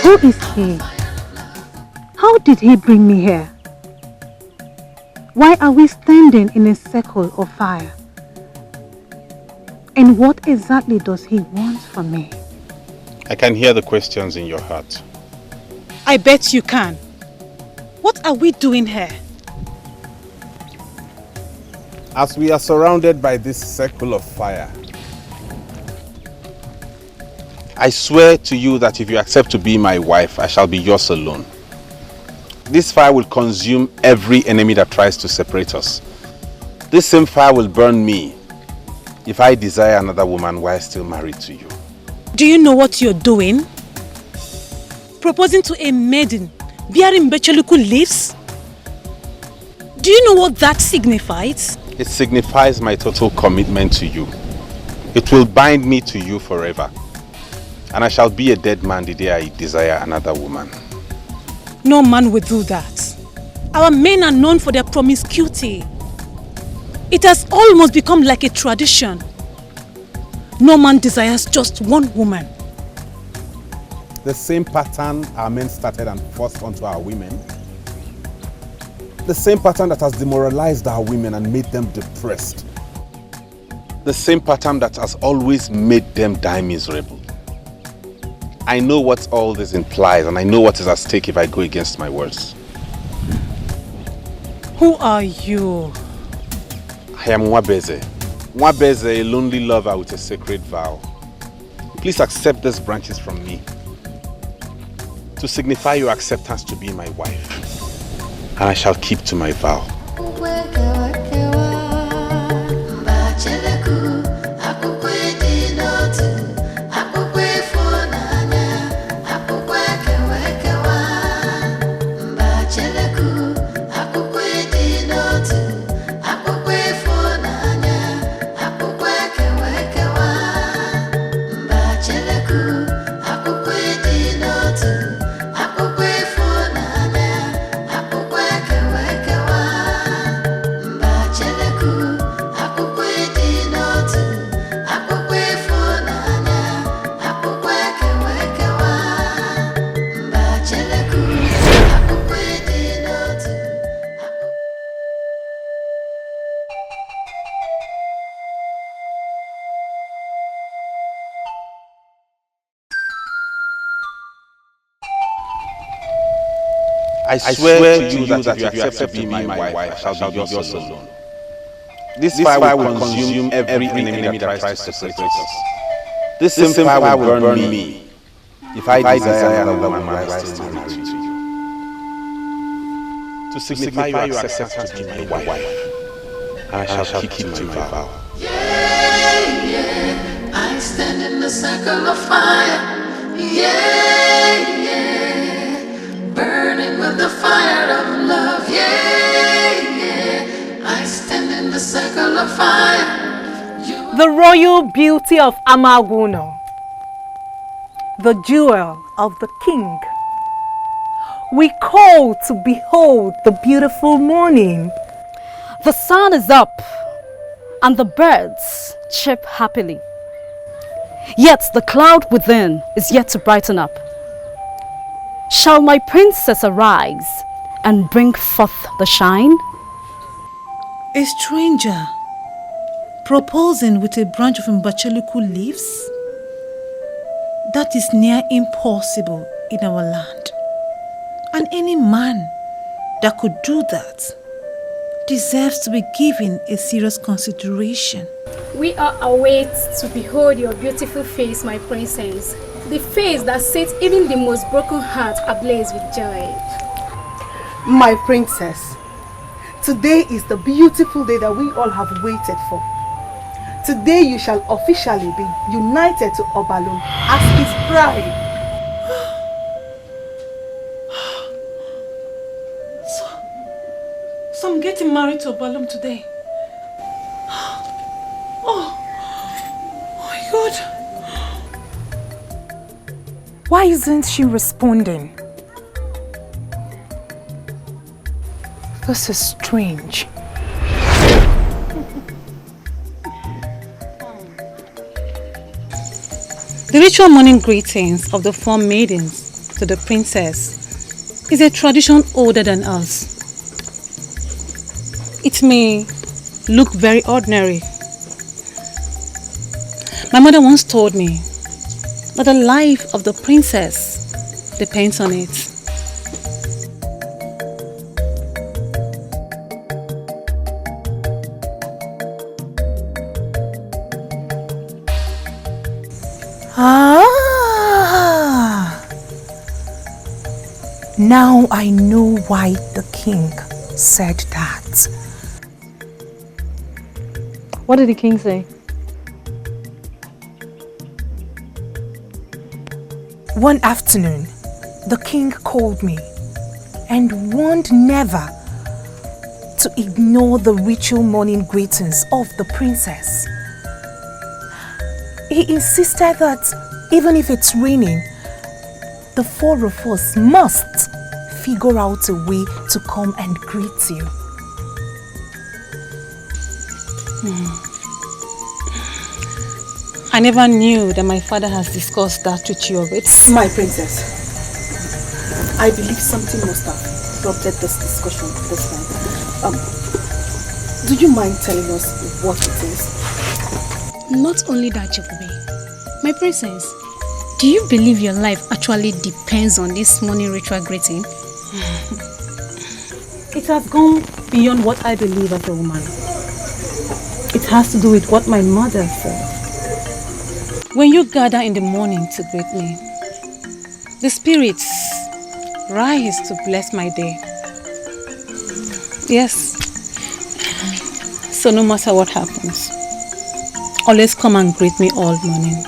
Who is he? How did he bring me here? Why are we standing in a circle of fire? And what exactly does he want from me? I can hear the questions in your heart. I bet you can. What are we doing here? As we are surrounded by this circle of fire, I swear to you that if you accept to be my wife, I shall be yours alone. This fire will consume every enemy that tries to separate us. This same fire will burn me if I desire another woman while still married to you. Do you know what you're doing? Proposing to a maiden bearing Becheluku leaves? Do you know what that signifies? It signifies my total commitment to you. It will bind me to you forever. And I shall be a dead man the day I desire another woman. No man will do that. Our men are known for their promiscuity. It has almost become like a tradition. No man desires just one woman. The same pattern our men started and forced onto our women. The same pattern that has demoralized our women and made them depressed. The same pattern that has always made them die miserable. I know what all this implies and I know what is at stake if I go against my words. Who are you? I am Nwabeze. Nwabeze, a lonely lover with a sacred vow. Please accept these branches from me to signify your acceptance to be my wife. And I shall keep to my vow. I swear to you that if you accept to be my wife, I shall be yours alone. This fire will consume every enemy that tries to separate us. This same fire will burn me if I desire another woman while still married to you. To signify your acceptance to be my wife, and I shall keep to my vow. Yeah, yeah, I stand in the circle of fire. Yeah, yeah, burning with the fire of love. Yeah, yeah, I stand in the circle of fire. The royal beauty of Amaguno, the jewel of the king. We call to behold the beautiful morning. The sun is up and the birds chirp happily. Yet the cloud within is yet to brighten up. Shall my princess arise and bring forth the shine? A stranger proposing with a branch of Mbacheluku leaves? That is near impossible in our land. And any man that could do that deserves to be given a serious consideration. We are await to behold your beautiful face, my princess. The face that sets even the most broken heart ablaze with joy. My princess, today is the beautiful day that we all have waited for. Today you shall officially be united to Obalum as his bride. So I'm getting married to Obalum today. Oh my God. Why isn't she responding? This is strange. The ritual morning greetings of the four maidens to to the princess is a tradition older than us. It may look very ordinary. My mother once told me that the life of the princess depends on it. Now I know why the king said that. What did the king say? One afternoon, the king called me and warned never to ignore the ritual morning greetings of the princess. He insisted that even if it's raining, the four of us must figure out a way to come and greet you. I never knew that my father has discussed that with you already. My princess, I believe something must have prompted this discussion this time. Do you mind telling us what it is? Not only that, Jebube. My princess, do you believe your life actually depends on this morning ritual greeting? It has gone beyond what I believe as a woman. It has to do with what my mother said. When you gather in the morning to greet me, the spirits rise to bless my day. Yes. So no matter what happens, always come and greet me all morning.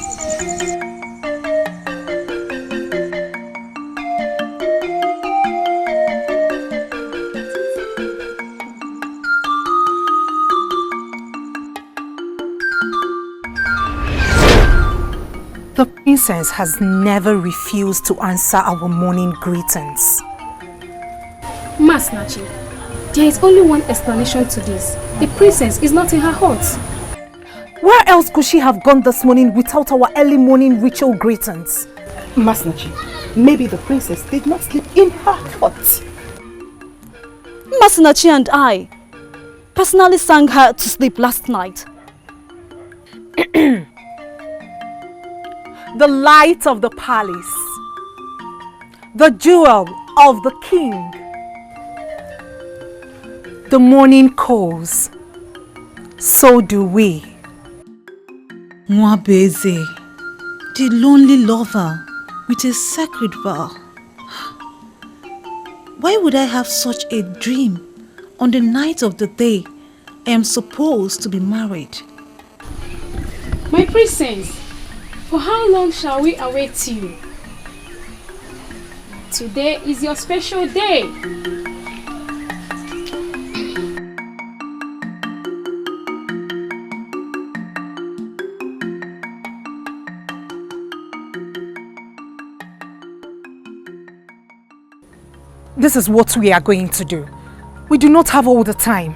The princess has never refused to answer our morning greetings. Mas Nachi, there is only one explanation to this. The princess is not in her hut. Where else could she have gone this morning without our early morning ritual greetings? Masnachi, maybe the princess did not sleep in her hut. Masinachi and I personally sang her to sleep last night. The light of the palace, the jewel of the king, the morning calls, so do we. Mwabeze, the lonely lover with a sacred vow. Why would I have such a dream on the night of the day I am supposed to be married? My princess, for how long shall we await you? Today is your special day. This is what we are going to do. We do not have all the time.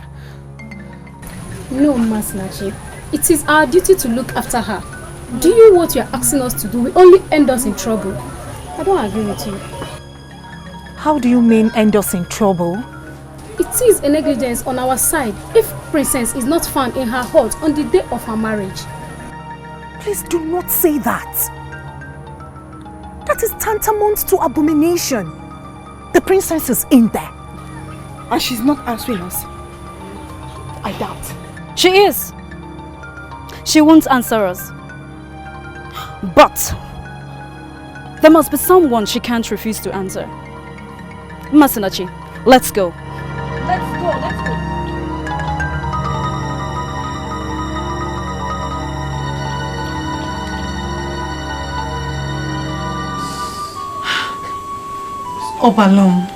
No, Masnachi. It is our duty to look after her. Doing what you are asking us to do will only end us in trouble. I don't agree with you. How do you mean end us in trouble? It is a negligence on our side if Princess is not found in her hut on the day of her marriage. Please do not say that. That is tantamount to abomination. The princess is in there. And she's not answering us. I doubt. She is. She won't answer us. But there must be someone she can't refuse to answer. Masinachi, let's go. Let's go. Obalom,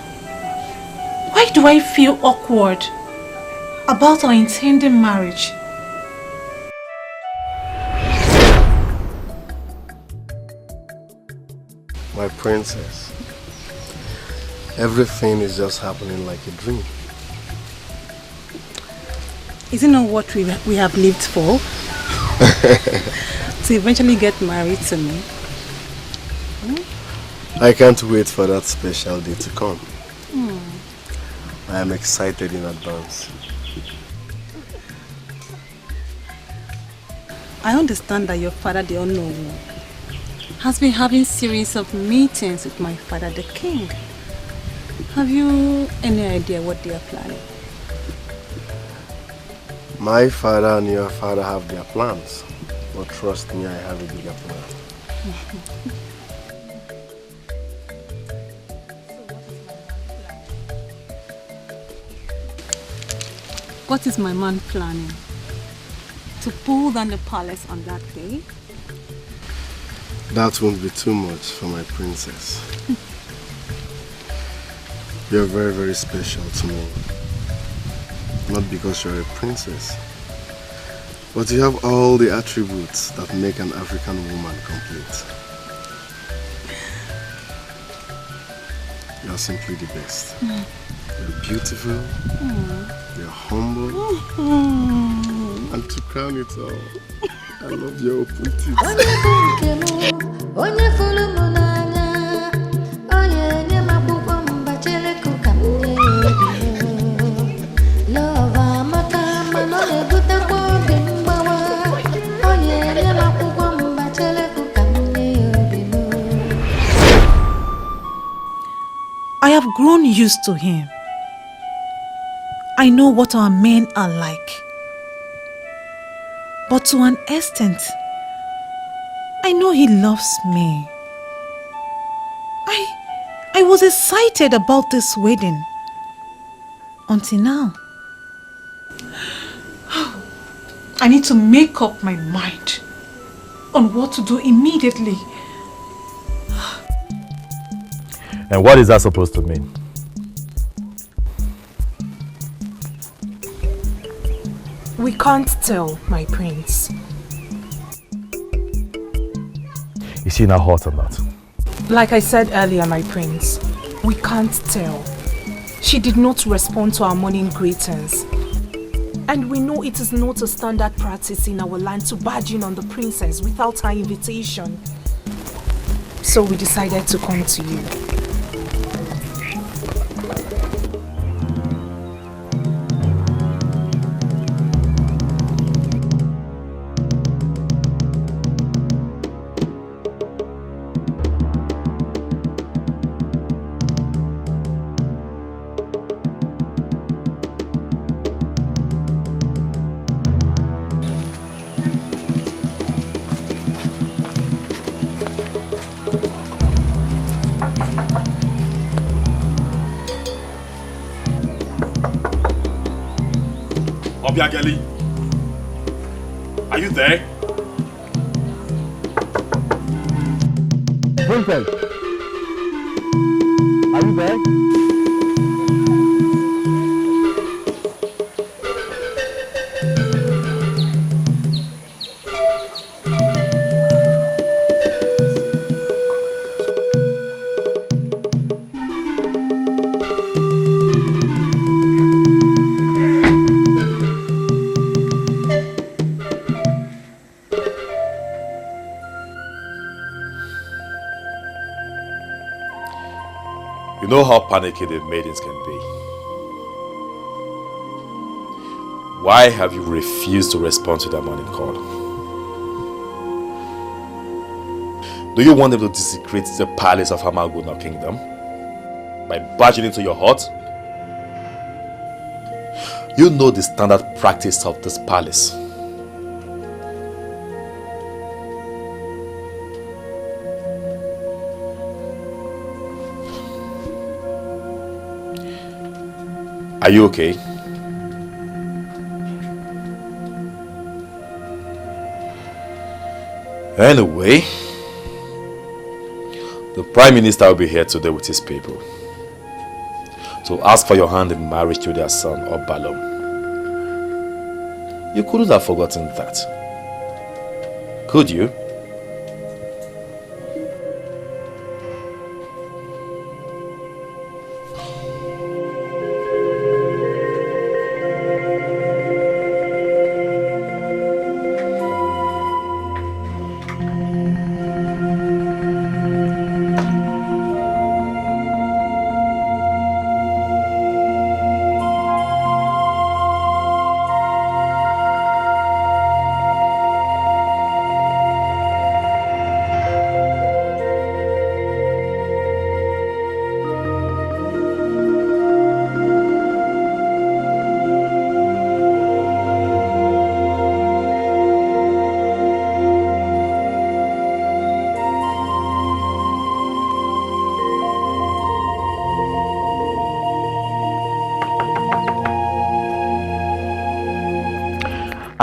why do I feel awkward about our intending marriage? My princess, everything is just happening like a dream. Isn't it what we have lived for? To eventually get married to me? I can't wait for that special day to come. I am excited in advance. I understand that your father, the unknown, has been having series of meetings with my father, the king. Have you any idea what they are planning? My father and your father have their plans, but trust me, I have a bigger plan. What is my man planning? To pull down the palace on that day? That won't be too much for my princess. You're very, very special to me. Not because you're a princess, but you have all the attributes that make an African woman complete. You're simply the best. You're beautiful, you're humble, and to crown it all, I love your open teeth. I have grown used to him. I know what our men are like. But to an extent, I know he loves me. I was excited about this wedding until now. I need to make up my mind on what to do immediately. And what is that supposed to mean? We can't tell, my prince. Is she now hot or not? Like I said earlier, my prince, we can't tell. She did not respond to our morning greetings. And we know it is not a standard practice in our land to barge in on the princess without her invitation. So we decided to come to you. Obiageli, are you there? Princess, are you there? You know how panicky the maidens can be. Why have you refused to respond to their morning call? Do you want them to desecrate the palace of Hamaguna Kingdom by barging into your hut? You know the standard practice of this palace. Are you okay? Anyway, the Prime Minister will be here today with his people to ask for your hand in marriage to their son, Obalom. You couldn't have forgotten that, could you?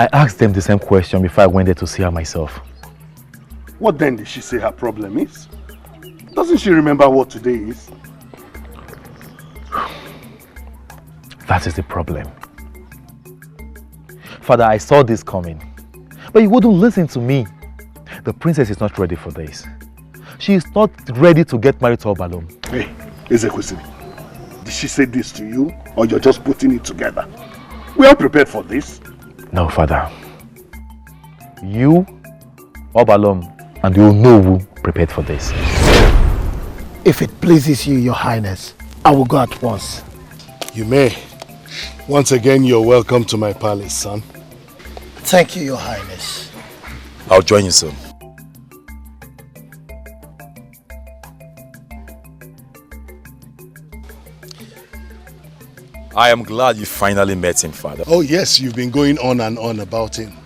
I asked them the same question before I went there to see her myself. What then did she say her problem is? Doesn't she remember what today is? That is the problem. Father, I saw this coming, but you wouldn't listen to me. The princess is not ready for this. She is not ready to get married to Obalom. Hey, Ezekwesili, did she say this to you, or you're just putting it together? We are prepared for this. No, Father. You, Obalom, and the Ugezu prepared for this. If it pleases you, Your Highness, I will go at once. You may. Once again, you're welcome to my palace, son. Thank you, Your Highness. I'll join you soon. I am glad you finally met him, Father. Oh yes, you've been going on and on about him.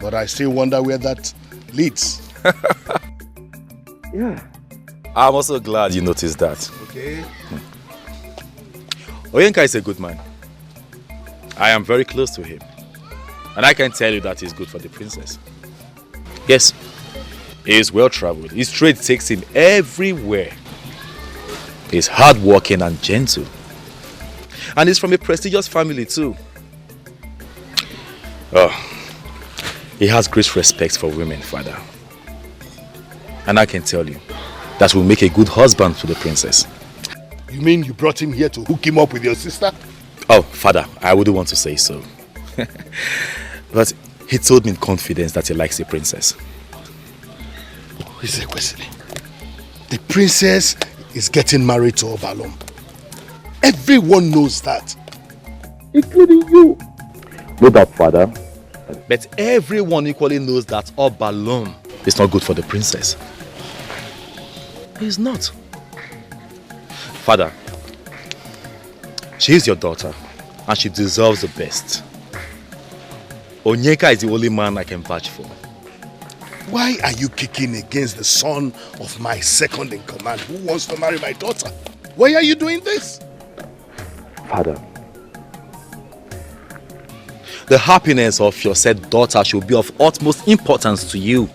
But I still wonder where that leads. Yeah. I'm also glad you noticed that. Okay. Oyenka is a good man. I am very close to him. And I can tell you that he's good for the princess. Yes, he is well traveled. His trade takes him everywhere. He's hardworking and gentle. And he's from a prestigious family too. Oh, he has great respect for women, Father. And I can tell you that will make a good husband to the princess. You mean you brought him here to hook him up with your sister? Oh, Father, I wouldn't want to say so. But he told me in confidence that he likes the princess. Ezekwesili, the princess is getting married to Obalom. Everyone knows that, including you. No doubt, Father. But everyone equally knows that Obalom is not good for the princess. He's not. Father, she is your daughter and she deserves the best. Onyeka is the only man I can vouch for. Why are you kicking against the son of my second in command who wants to marry my daughter? Why are you doing this? Father, the happiness of your said daughter should be of utmost importance to you.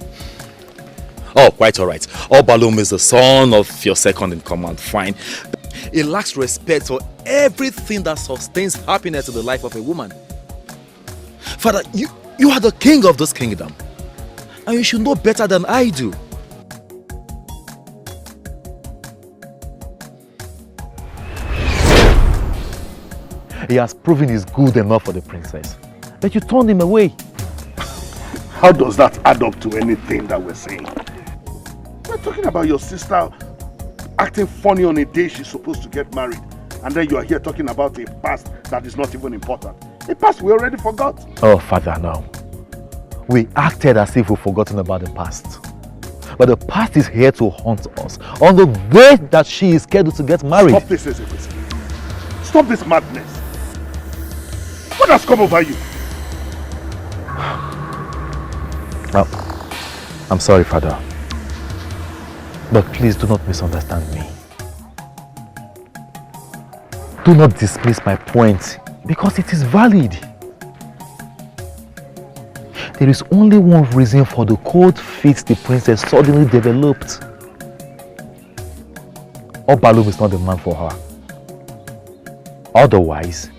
Oh, quite alright. Obalom is the son of your second in command, fine. He lacks respect for everything that sustains happiness in the life of a woman. Father, you are the king of this kingdom. And you should know better than I do. He has proven he's good enough for the princess. But you turned him away. How does that add up to anything that we're saying? We're talking about your sister acting funny on a day she's supposed to get married. And then you are here talking about a past that is not even important. A past we already forgot. Oh, Father, no. We acted as if we've forgotten about the past. But the past is here to haunt us on the day that she is scheduled to get married. Stop this, Ezekwesili. Stop this madness. What has come over you? Oh, I'm sorry, Father. But please do not misunderstand me. Do not dismiss my point because it is valid. There is only one reason for the cold feet the princess suddenly developed. Obalom is not the man for her. Otherwise,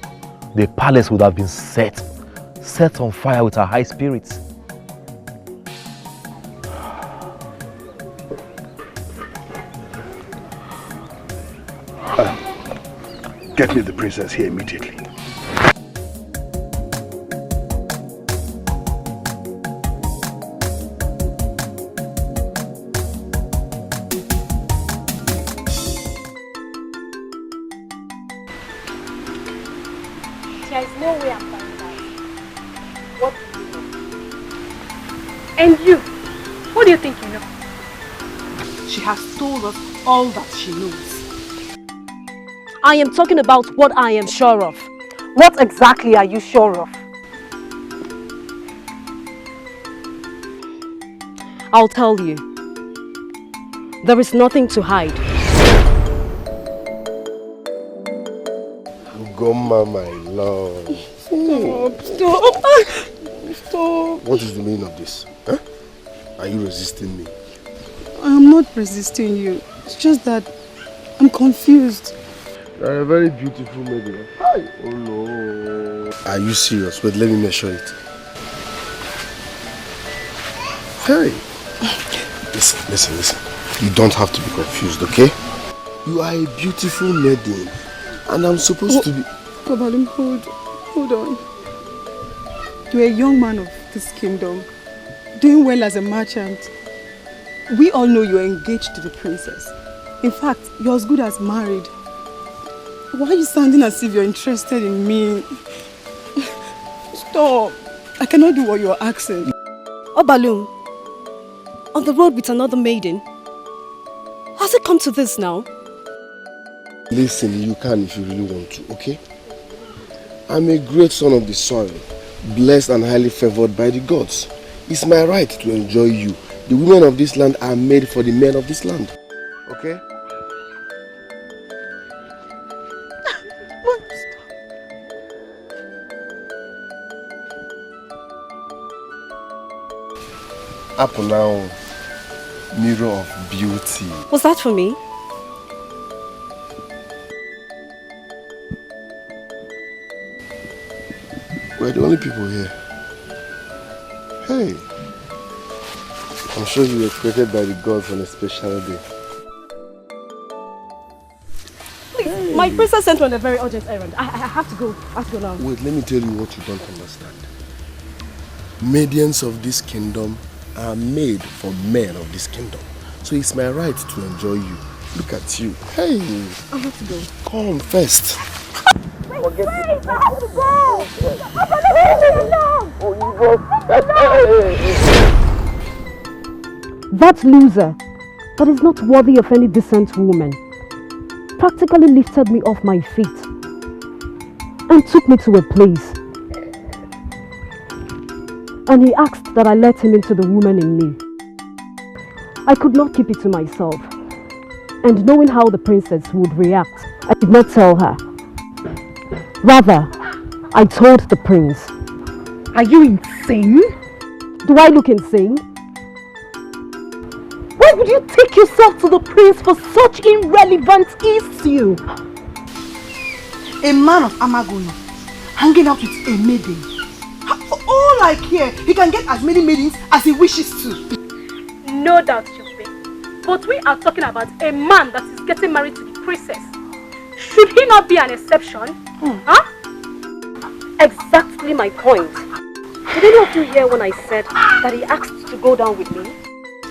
the palace would have been set on fire with her high spirits. Get me the princess here immediately. There is no way I'm finding out. What do you know? And you, what do you think you know? She has told us all that she knows. I am talking about what I am sure of. What exactly are you sure of? I'll tell you. There is nothing to hide. Goma, my love. Stop. Oh. What is the meaning of this? Huh? Are you resisting me? I'm not resisting you. It's just that I'm confused. You're a very beautiful maiden. Hi. Oh no. Are you serious? Wait, let me measure it. Hey. Listen. You don't have to be confused, okay? You are a beautiful maiden. And I'm supposed to be... Obalum, hold on. You're a young man of this kingdom, doing well as a merchant. We all know you're engaged to the princess. In fact, you're as good as married. Why are you sounding as if you're interested in me? Stop. I cannot do what you're asking. Obalum, on the road with another maiden? Has it come to this now? Listen, you can if you really want to, okay? I'm a great son of the soil, blessed and highly favored by the gods. It's my right to enjoy you. The women of this land are made for the men of this land. Okay? Up now, mirror of beauty. Was that for me? We're the only people here. Hey, I'm sure you were created by the gods on a special day. Please, my princess sent me on a very urgent errand. I have to go. I have to go now. Wait, let me tell you what you don't understand. Maidens of this kingdom are made for men of this kingdom. So it's my right to enjoy you. Look at you. Hey. I have to go. Come first. Wait, I have to go. That loser, that is not worthy of any decent woman, practically lifted me off my feet and took me to a place. And he asked that I let him into the woman in me. I could not keep it to myself. And knowing how the princess would react, I did not tell her. Rather, I told the prince. Are you insane? Do I look insane? Why would you take yourself to the prince for such irrelevant issue? A man of Amagono, hanging out with a maiden. For all I care, he can get as many maidens as he wishes to. No doubt, Chukwe. But we are talking about a man that is getting married to the princess. Should he not be an exception? Huh? Exactly my point. Did any of you hear when I said that he asked to go down with me?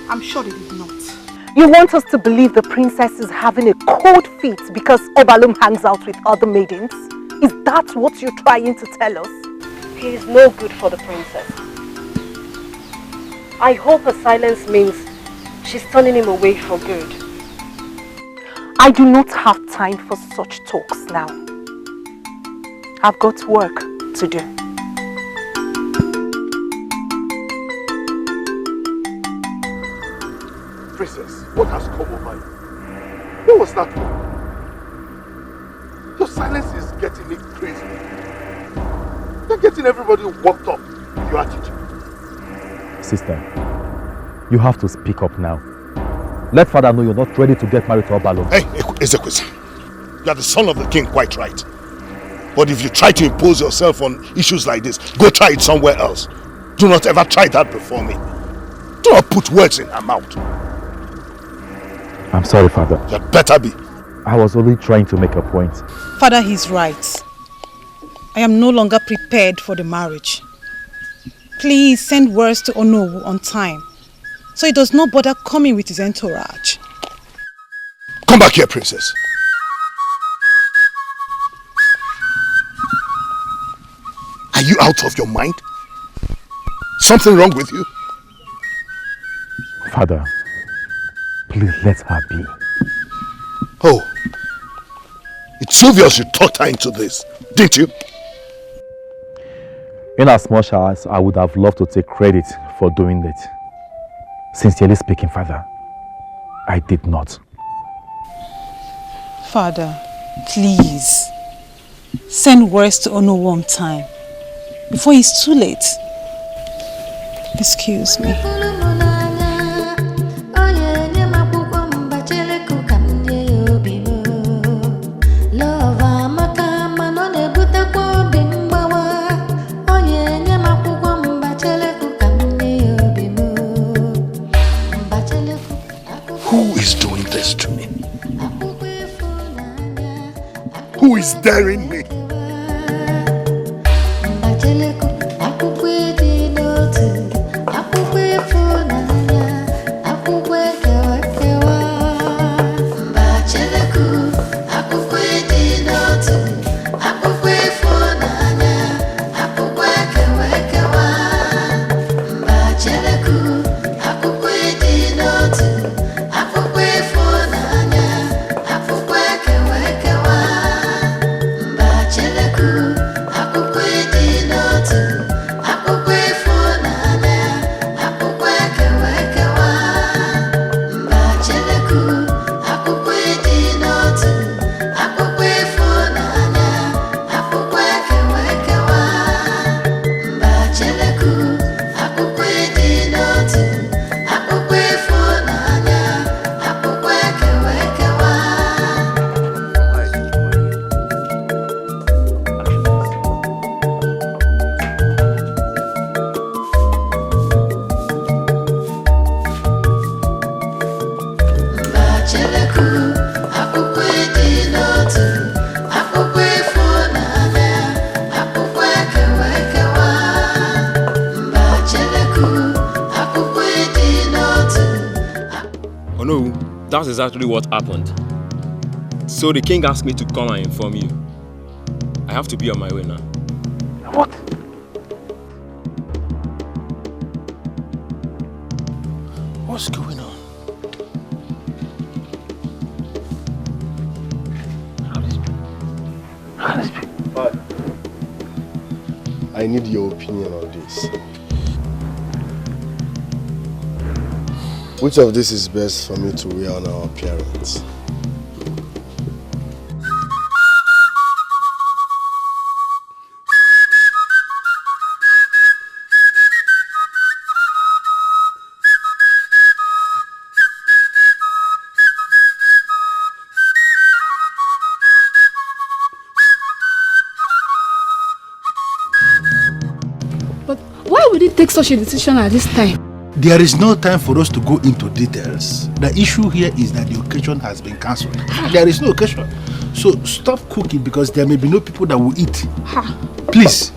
I'm sure they did not. You want us to believe the princess is having a cold feet because Obalum hangs out with other maidens? Is that what you're trying to tell us? He is no good for the princess. I hope her silence means she's turning him away for good. I do not have time for such talks now. I've got work to do. Princess, what has come over you? What was that? Your silence is getting me crazy. You're getting everybody worked up with your attitude. Sister, you have to speak up now. Let father know you're not ready to get married to Obalum. Hey, Ezekwesi, you are the son of the king, quite right. But if you try to impose yourself on issues like this, go try it somewhere else. Do not ever try that before me. Do not put words in her mouth. I'm sorry, father. You better be. I was only trying to make a point. Father, he's right. I am no longer prepared for the marriage. Please send words to Onowu on time, so he does not bother coming with his entourage. Come back here, princess. Are you out of your mind? Something wrong with you? Father, please let her be. Oh, it's obvious you talked her into this, didn't you? In as much as I would have loved to take credit for doing it, sincerely speaking, Father, I did not. Father, please, send words to Onowu on time, before it's too late. Excuse me. Who is doing this to me? Who is daring me? That's exactly what happened. So the king asked me to come and inform you. I have to be on my way now. What? What's going on? Father, I need your opinion on this. Which of this is best for me to wear on our appearance? But why would he take such a decision at this time? There is no time for us to go into details. The issue here is that the occasion has been cancelled. There is no occasion. So stop cooking because there may be no people that will eat. Please.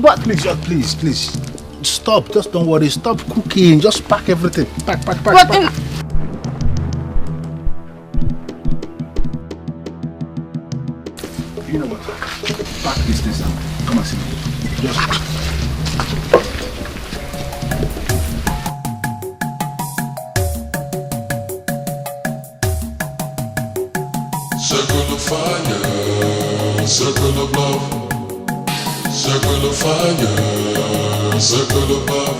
But Please. Stop. Just don't worry. Stop cooking. Just pack everything. Pack. You know what? Pack this thing up. Come and see me. Just pack. Circle of fire, circle of love. Circle of fire, circle of love.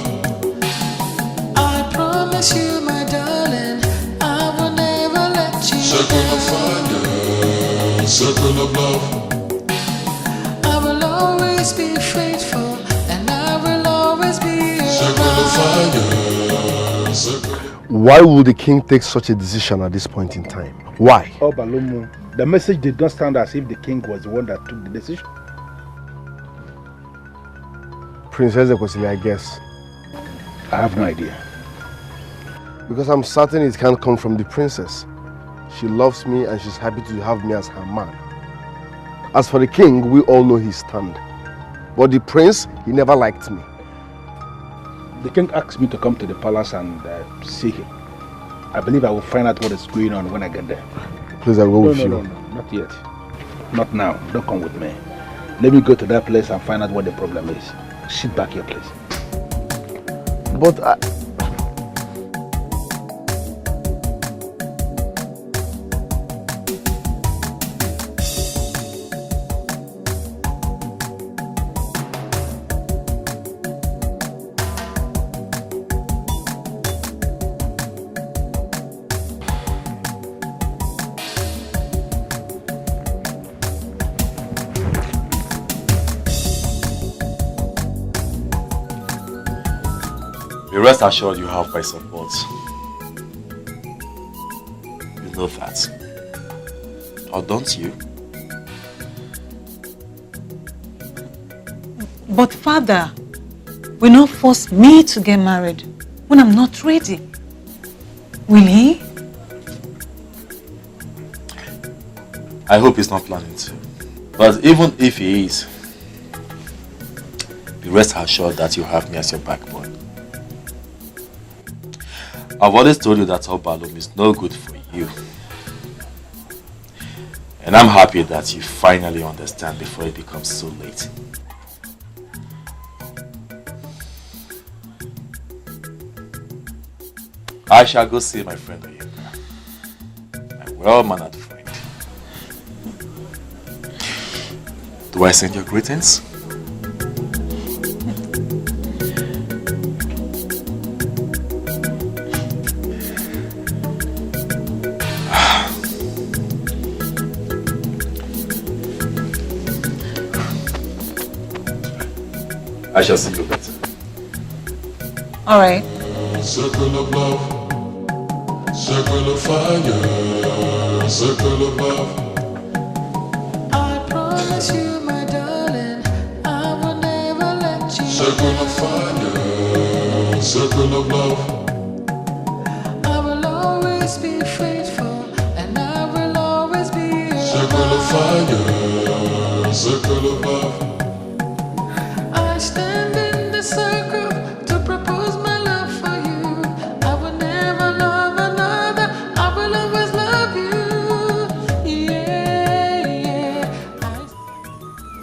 I promise you, my darling, I will never let you Circle of fire, circle of love. I will always be faithful, and I will always be Circle of fire, circle. Why would the king take such a decision at this point in time? Why? Oh, Balomo, the message did not sound as if the king was the one that took the decision. Princess Ekosili, I guess. I have no idea. Because I'm certain it can't come from the princess. She loves me and she's happy to have me as her man. As for the king, we all know his stand. But the prince, he never liked me. The king asked me to come to the palace and see him. I believe I will find out what is going on when I get there. Please, I'll go with you. No, not yet. Not now. Don't come with me. Let me go to that place and find out what the problem is. Sit back here, please. But rest assured you have my support. You know that. Or don't you? But father will not force me to get married when I'm not ready. Will he? I hope he's not planning to. But even if he is, be rest assured that you have me as your backbone. I've always told you that Obalum is no good for you. And I'm happy that you finally understand before it becomes so late. I shall go see my friend Oyeka, my well-mannered friend. Do I send your greetings? I shall see you later. All right. Circle of love, circle of fire, circle of love. I promise you, my darling, I will never let you. Circle of fire, circle of love. I will always be faithful, and I will always be. Circle of fire, circle of love. I stand in the circle to propose my love for you. I will never love another. I will always love you. Yeah, yeah.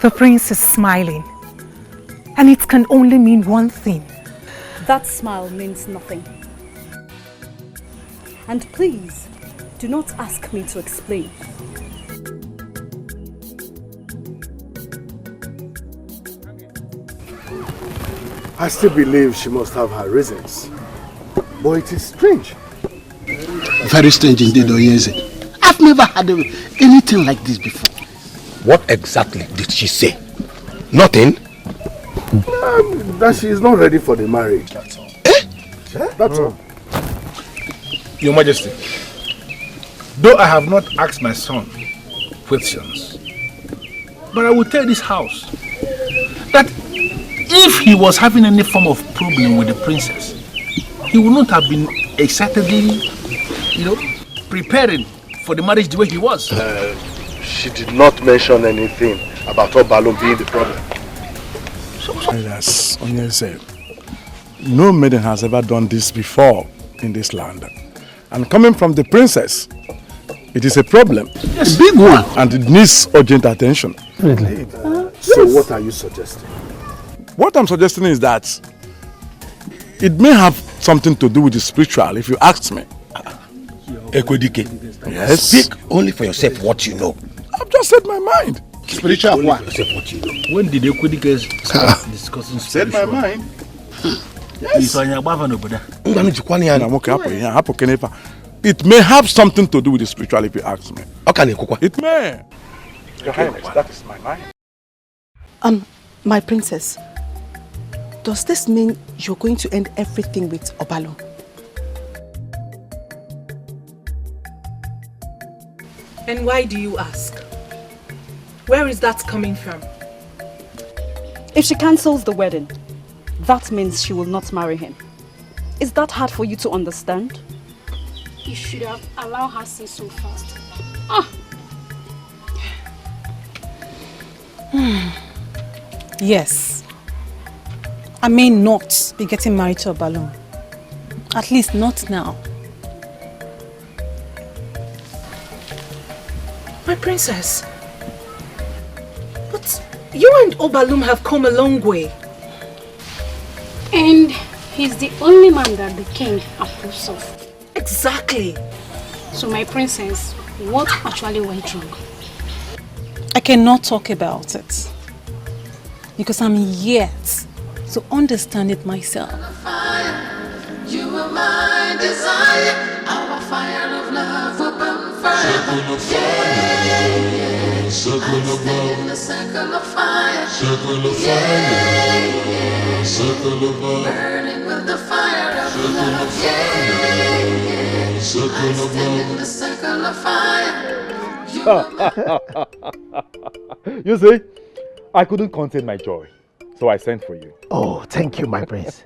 The prince is smiling. And it can only mean one thing. That smile means nothing. And please, do not ask me to explain. I still believe she must have her reasons. But it is strange. Very strange indeed, Ugezu. I've never had anything like this before. What exactly did she say? Nothing? That she is not ready for the marriage. That's all. That's all. Your Majesty, though I have not asked my son questions, but I will tell this house that if he was having any form of problem with the princess, he would not have been excitedly, preparing for the marriage the way he was. She did not mention anything about Obalum being the problem. As Onye said, no maiden has ever done this before in this land. And coming from the princess, it is a problem. Yes, a big one. And it needs urgent attention. So what are you suggesting? What I'm suggesting is that it may have something to do with the spiritual, if you ask me. Ekwedike, yes. Speak only for yourself what you know. I've just said my mind. Spiritual what? What you know. When did Ekwedike start discussing spiritual? Said my mind. Yes. It may have something to do with the spiritual, if you ask me. It may. Your Highness, that is my mind. My princess, does this mean you're going to end everything with Obalum? And why do you ask? Where is that coming from? If she cancels the wedding, that means she will not marry him. Is that hard for you to understand? You should have allowed her say so fast. Yes. I may not be getting married to Obalum. At least not now. My princess. But you and Obalum have come a long way. And he's the only man that the king approves of. Exactly. So my princess, what actually went wrong? I cannot talk about it. Because I'm yet to understand it myself. You are my desire, our fire of love will burn fire. Circle of fire, circle of love. In the circle of fire, circle of fire, circle of love. Burning with the fire love, yeah. I stand in the circle of fire. You see, I couldn't contain my joy, so I sent for you. Oh, thank you, my prince.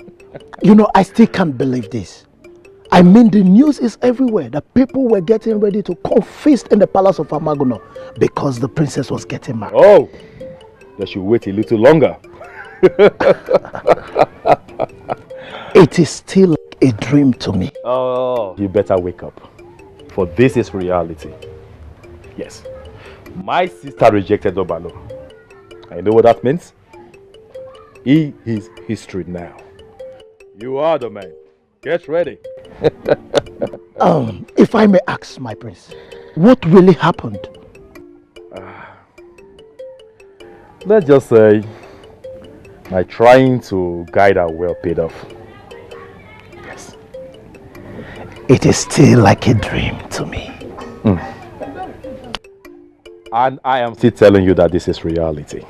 You know, I still can't believe this. I mean, the news is everywhere that people were getting ready to come feast in the palace of Amaguno because the princess was getting married. Oh, they should wait a little longer. It is still like a dream to me. Oh, you better wake up, for this is reality. Yes, my sister rejected Obalo. I know what that means. He is history now. You are the man. Get ready. If I may ask, my prince, what really happened? Let's just say my trying to guide her well paid off. Yes. It is still like a dream to me. And I am still telling you that this is reality.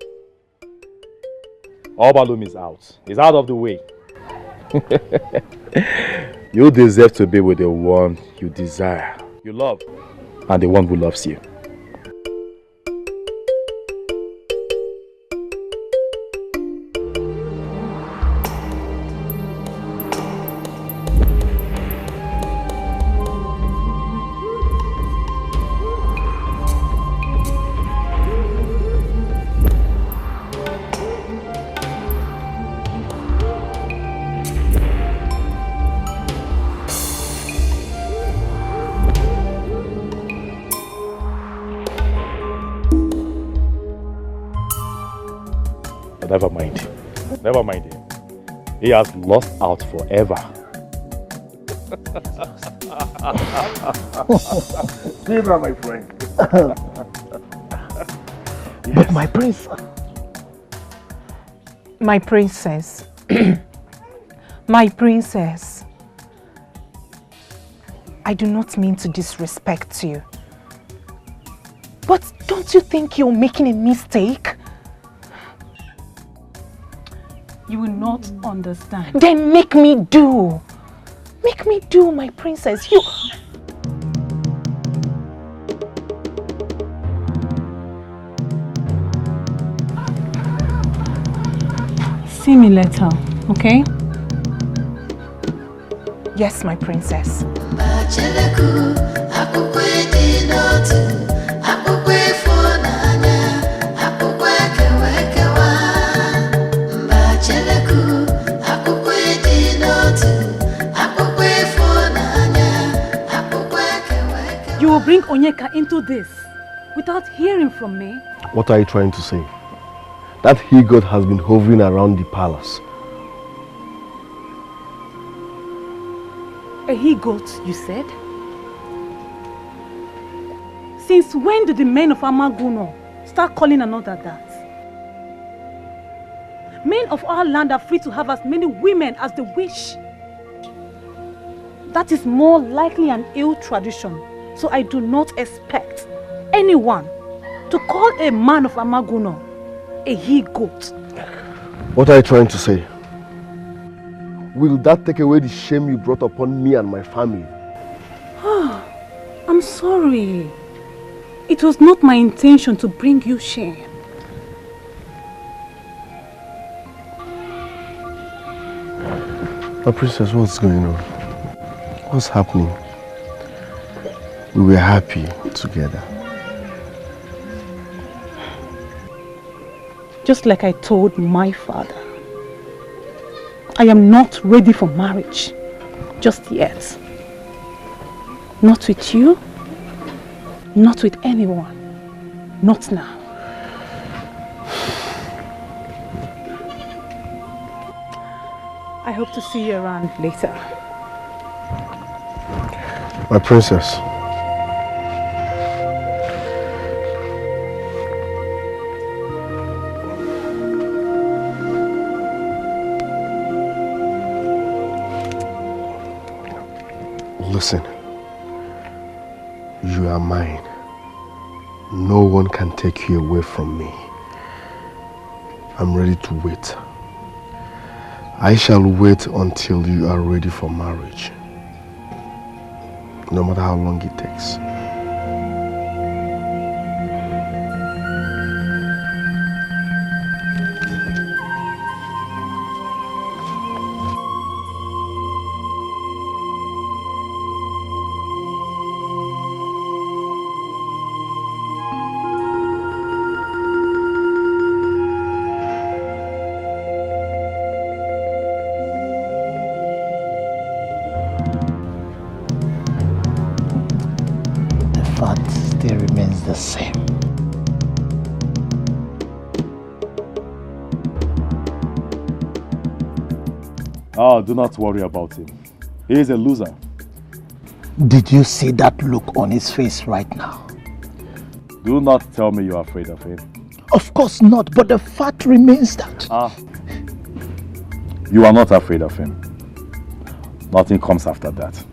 Obalum is out. He's out of the way. You deserve to be with the one you desire, you love, and the one who loves you. Never mind. Never mind him. He has lost out forever. Zebra, my friend. But my prince... My princess. My princess. I do not mean to disrespect you. But don't you think you're making a mistake? You will not understand. Then make me do. Make me do, my princess. You... See me later, okay? Yes, my princess. You will bring Onyeka into this without hearing from me? What are you trying to say? That he-goat has been hovering around the palace. A he-goat, you said? Since when did the men of Amaguno start calling another that? Men of our land are free to have as many women as they wish. That is more likely an ill tradition, so I do not expect anyone to call a man of Amaguno a he-goat. What are you trying to say? Will that take away the shame you brought upon me and my family? I'm sorry. It was not my intention to bring you shame. My princess, what's going on? What's happening? We were happy together. Just like I told my father, I am not ready for marriage just yet. Not with you, not with anyone, not now. I hope to see you around later. My princess. Listen, you are mine. No one can take you away from me. I'm ready to wait. I shall wait until you are ready for marriage, no matter how long it takes. The same. Oh, do not worry about him. He is a loser. Did you see that look on his face right now? Do not tell me you are afraid of him. Of course not, but the fact remains that... You are not afraid of him. Nothing comes after that.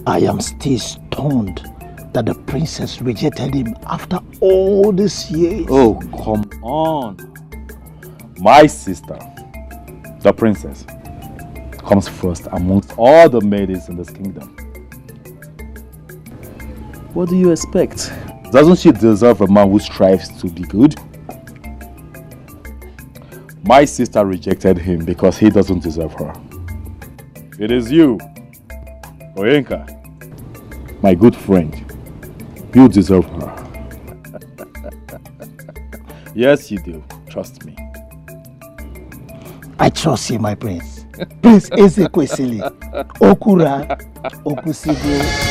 I am still stunned that the princess rejected him after all these years. Oh, come on. My sister, the princess, comes first amongst all the maidens in this kingdom. What do you expect? Doesn't she deserve a man who strives to be good? My sister rejected him because he doesn't deserve her. It is you, Oyenka, my good friend. You deserve her. Yes, you do. Trust me. I trust you, my prince. Prince Ezekwesili, Okura, Okusigo.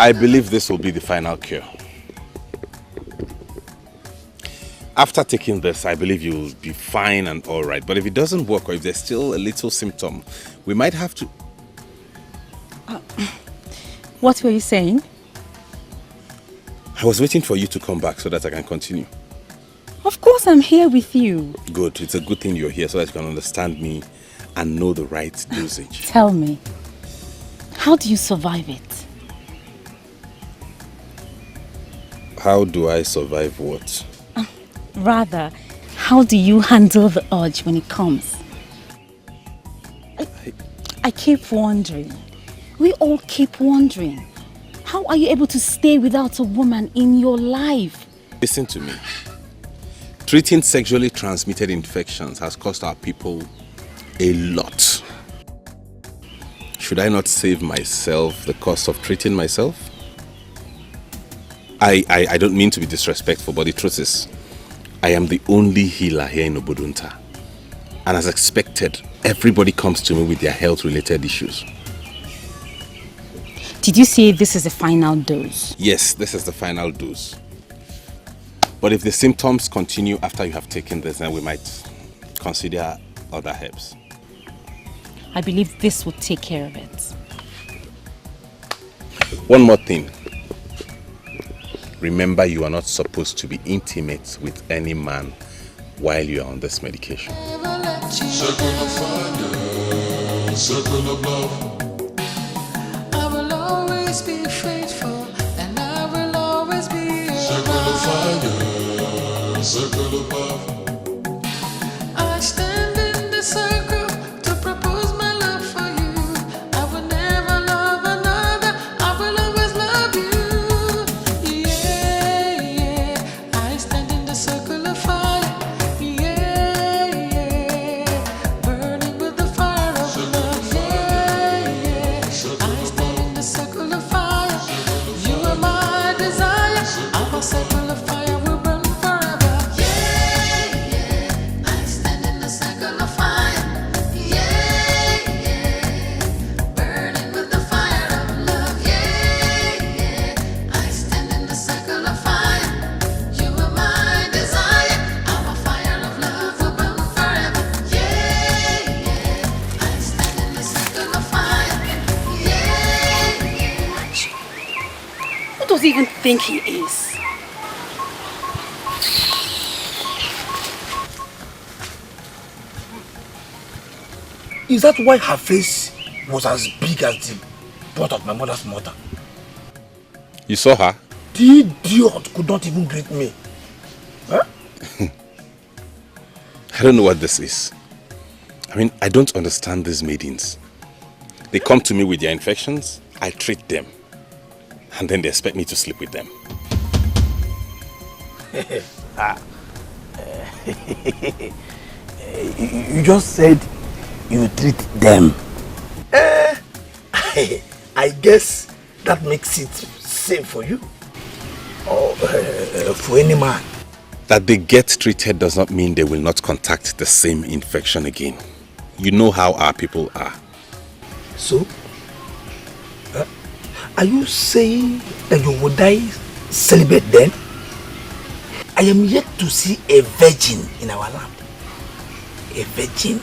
I believe this will be the final cure. After taking this, I believe you'll be fine and all right. But if it doesn't work, or if there's still a little symptom, we might have to... What were you saying? I was waiting for you to come back so that I can continue. Of course I'm here with you. Good. It's a good thing you're here so that you can understand me and know the right dosage. Tell me, how do you survive it? How do I survive what? Rather, how do you handle the urge when it comes? I keep wondering. We all keep wondering. How are you able to stay without a woman in your life? Listen to me. Treating sexually transmitted infections has cost our people a lot. Should I not save myself the cost of treating myself? I don't mean to be disrespectful, but the truth is, I am the only healer here in Obodunta. And as expected, everybody comes to me with their health-related issues. Did you say this is the final dose? Yes, this is the final dose. But if the symptoms continue after you have taken this, then we might consider other herbs. I believe this will take care of it. One more thing. Remember, you are not supposed to be intimate with any man while you are on this medication. Circle of fire, circle of love. I will always be faithful, and I will always be circle of fire, circle of love. I stand in the circle to propose my love for you. I will never love another. I will always love you. Yeah, yeah. I stand in the circle of fire. Yeah, yeah. Burning with the fire of love. Yeah, don't think he is. Is that why her face was as big as the butt of my mother's mother? You saw her? The idiot could not even greet me. Huh? I don't know what this is. I mean, I don't understand these maidens. They come to me with their infections, I treat them, and then they expect me to sleep with them. You just said you treat them. I guess that makes it safe for you. Or for any man. That they get treated does not mean they will not contact the same infection again. You know how our people are. So, are you saying that you will die celibate then? I am yet to see a virgin in our land. A virgin.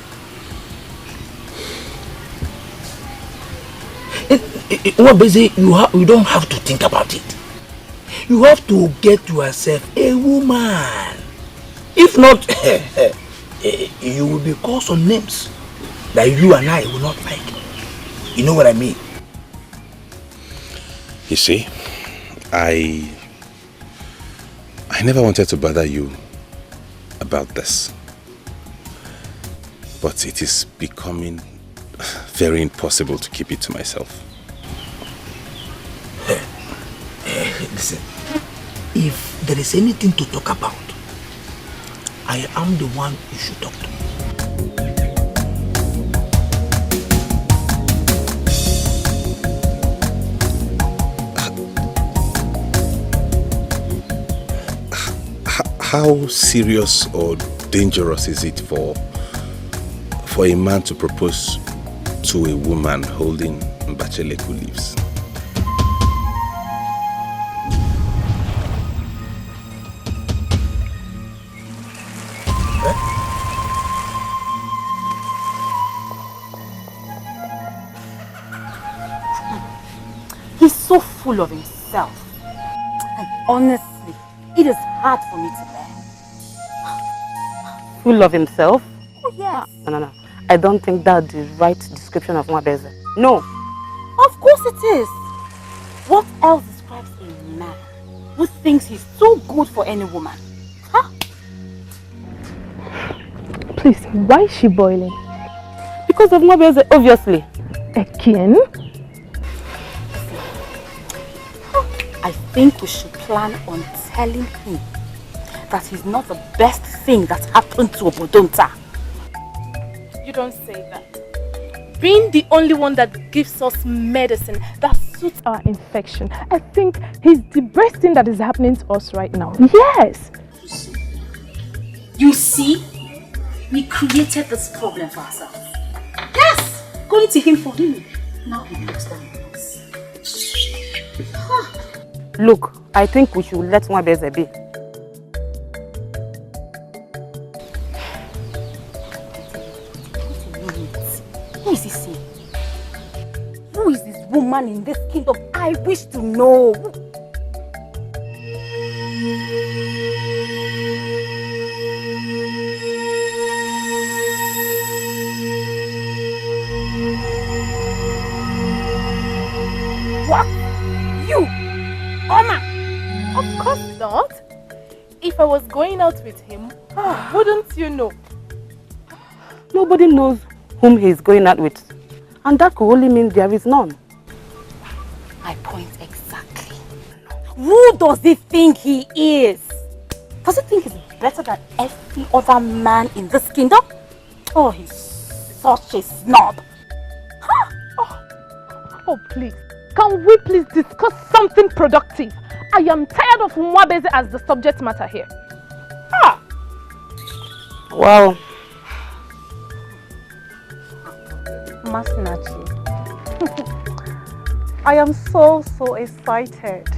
You don't have to think about it. You have to get yourself a woman. If not, you will be called some names that you and I will not like. You know what I mean? You see, I never wanted to bother you about this. But it is becoming very impossible to keep it to myself. Listen, if there is anything to talk about, I am the one you should talk to. How serious or dangerous is it for a man to propose to a woman holding Mbacheleku leaves? He's so full of himself. And honestly, it is hard for me to bear. Full of himself? Oh, yes. No. I don't think that's the right description of Mwabeze. No. Of course it is. What else describes a man who thinks he's too good for any woman? Huh? Please, why is she boiling? Because of Mwabeze, obviously. Again? I think we should plan on telling him that he's not the best thing that happened to Obodonta. You don't say that. Being the only one that gives us medicine that suits our infection, I think he's the best thing that is happening to us right now. Yes! You see? We created this problem for ourselves. Yes! Going to him for him. Now he looks down on us. Look, I think we should let Mwabeze be. Who is he seeing? Who is this woman in this kingdom? I wish to know. What? You? Oma? Of course not. If I was going out with him, wouldn't you know? Nobody knows whom he is going out with. And that could only mean there is none. My point exactly. Who does he think he is? Does he think he's better than every other man in this kingdom? Oh, he's such a snob. Oh, please. Can we please discuss something productive? I am tired of Mwabeze as the subject matter here. Wow. Masinachi, I am so excited.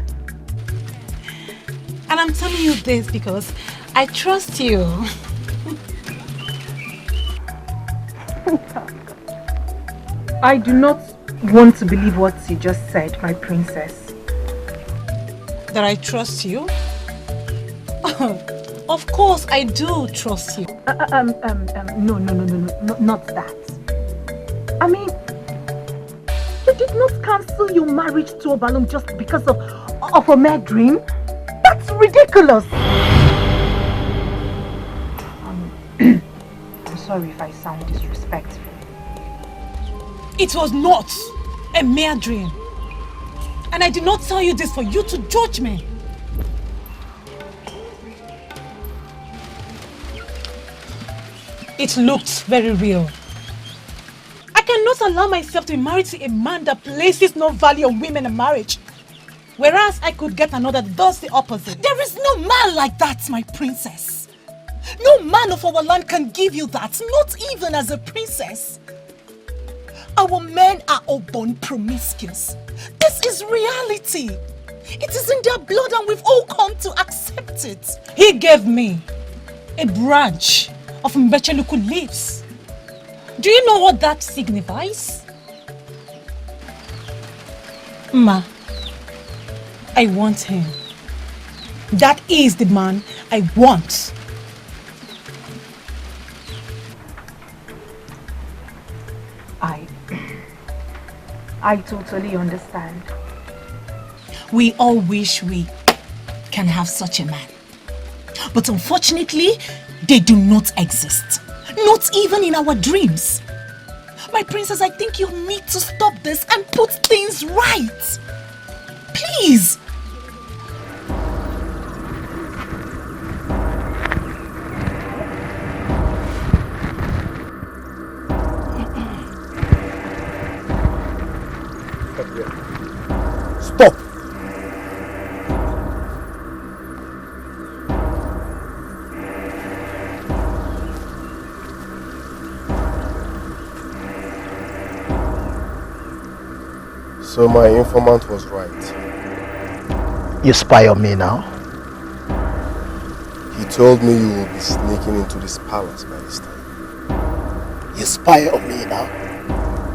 And I'm telling you this because I trust you. I do not want to believe what you just said, my princess. that I trust you? Of course I do trust you. No, not that. I mean, you did not cancel your marriage to Obalum just because of a mere dream? That's ridiculous. I'm sorry if I sound disrespectful. It was not a mere dream. And I did not tell you this for you to judge me. It looked very real. I cannot allow myself to be married to a man that places no value on women in marriage. Whereas I could get another that does the opposite. There is no man like that, my princess. No man of our land can give you that, not even as a princess. Our men are all born promiscuous. This is reality. It is in their blood and we've all come to accept it. He gave me a branch of Mbecheluku leaves. Do you know what that signifies? Ma, I want him. That is the man I want. I totally understand. We all wish we can have such a man. But unfortunately, they do not exist. Not even in our dreams. My princess, I think you need to stop this and put things right. Please. Stop! So my informant was right. You spy on me now? He told me you will be sneaking into this palace by this time. You spy on me now?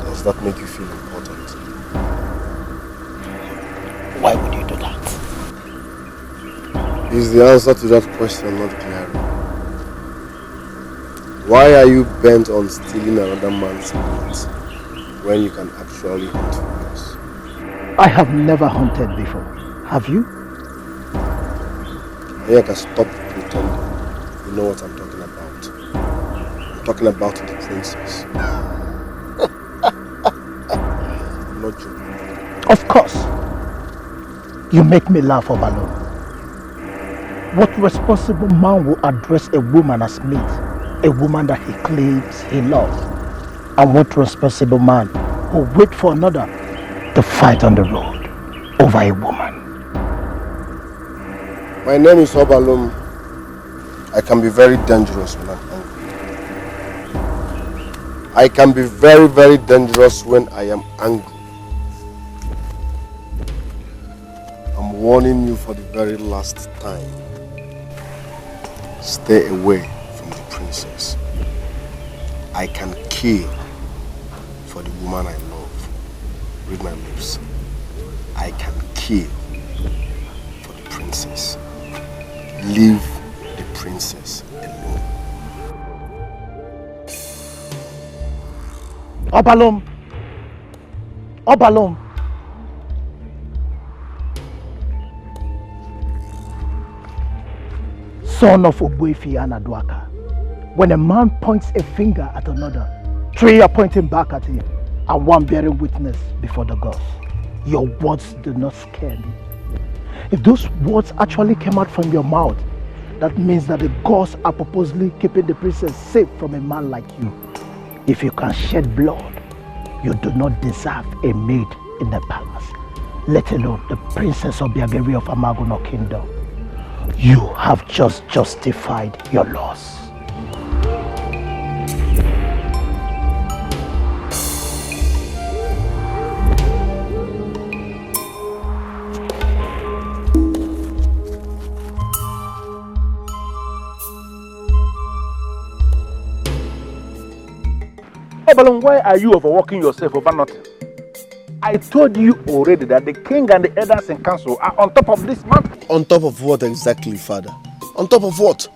Does that make you feel important? Why would you do that? Is the answer to that question not clear? Why are you bent on stealing another man's meat when you can actually hunt for yours? I have never hunted before. Have you? Ayaka, stop pretending. You know what I'm talking about. I'm talking about the princess. I'm not joking. Of course. You make me laugh, Obalum. What responsible man will address a woman as meat? A woman that he claims he loves? And what responsible man will wait for another to fight on the road over a woman? My name is Obalum. I can be very dangerous when I'm angry. I can be very, very dangerous when I am angry. I'm warning you for the very last time. Stay away from the princess. I can kill for the woman I love. Read my lips. I can kill for the princess. Leave the princess alone. Obalum! Obalum! Son of Obuefi and Aduaka, when a man points a finger at another, three are pointing back at him, and one bearing witness before the gods. Your words do not scare me. If those words actually came out from your mouth, that means that the gods are purposely keeping the princess safe from a man like you. If you can shed blood, you do not deserve a maid in the palace, let alone the princess of the Gabriel of Amagono Kingdom. You have just justified your loss. Obalum, why are you overworking yourself over nothing? I told you already that the king and the elders in council are on top of this matter. On top of what exactly, father? On top of what?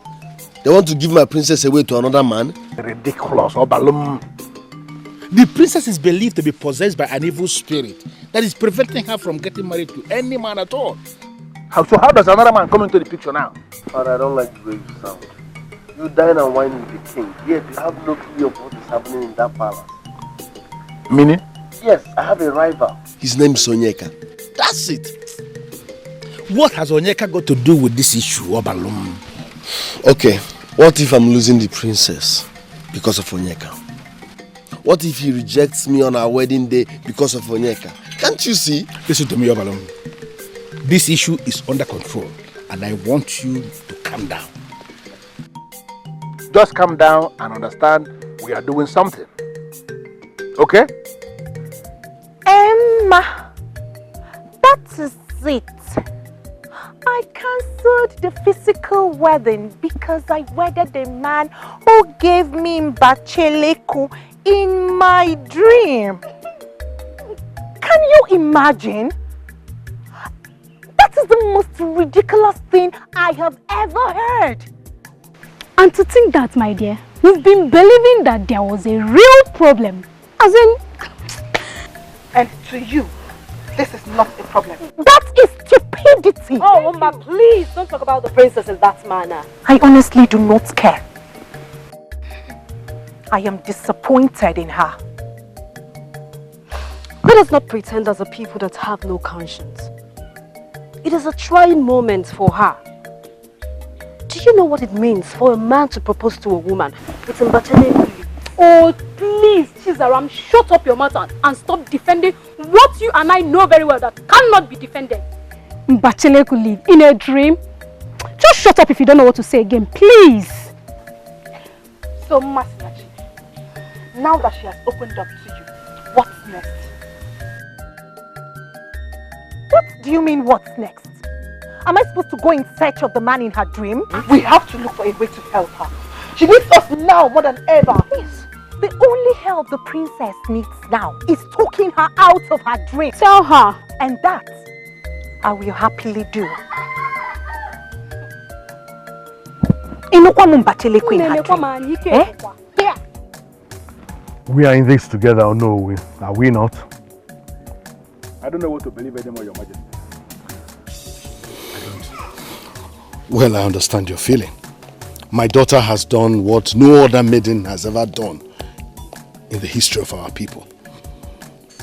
They want to give my princess away to another man? Ridiculous, Obalum. The princess is believed to be possessed by an evil spirit that is preventing her from getting married to any man at all. So how does another man come into the picture now? Father, I don't like the way you sound. You dine and wine with the king, yet you have no clue of what is happening in that palace. Meaning? Yes, I have a rival. His name is Onyeka. That's it. What has Onyeka got to do with this issue, Obalum? Okay, what if I'm losing the princess because of Onyeka? What if he rejects me on our wedding day because of Onyeka? Can't you see? Listen to me, Obalum. This issue is under control and I want you to calm down. Just calm down and understand we are doing something. Okay? Emma, that is it. I cancelled the physical wedding because I wedded a man who gave me Mbacheleku in my dream. Can you imagine? That is the most ridiculous thing I have ever heard. And to think that, my dear, we've been believing that there was a real problem. As in... And to you, this is not a problem. That is stupidity. Oh, Oma, please don't talk about the princess in that manner. I honestly do not care. I am disappointed in her. Let us not pretend as a people that have no conscience. It is a trying moment for her. Do you know what it means for a man to propose to a woman? It's in Mbacheleku. Oh, please, Chizaram, shut up your mouth and stop defending what you and I know very well that cannot be defended. Mbacheleku live in a dream? Just shut up if you don't know what to say again, please. So, Masinachi, now that she has opened up to you, what's next? What do you mean, what's next? Am I supposed to go in search of the man in her dream? We have to look for a way to help her. She needs us now more than ever. Yes. The only help the princess needs now is talking her out of her dream. Tell her. And that I will happily do. In her dream. Eh? Yeah. We are in this together, or no? Are we not? I don't know what to believe anymore, Your Majesty. Well, I understand your feeling. My daughter has done what no other maiden has ever done in the history of our people.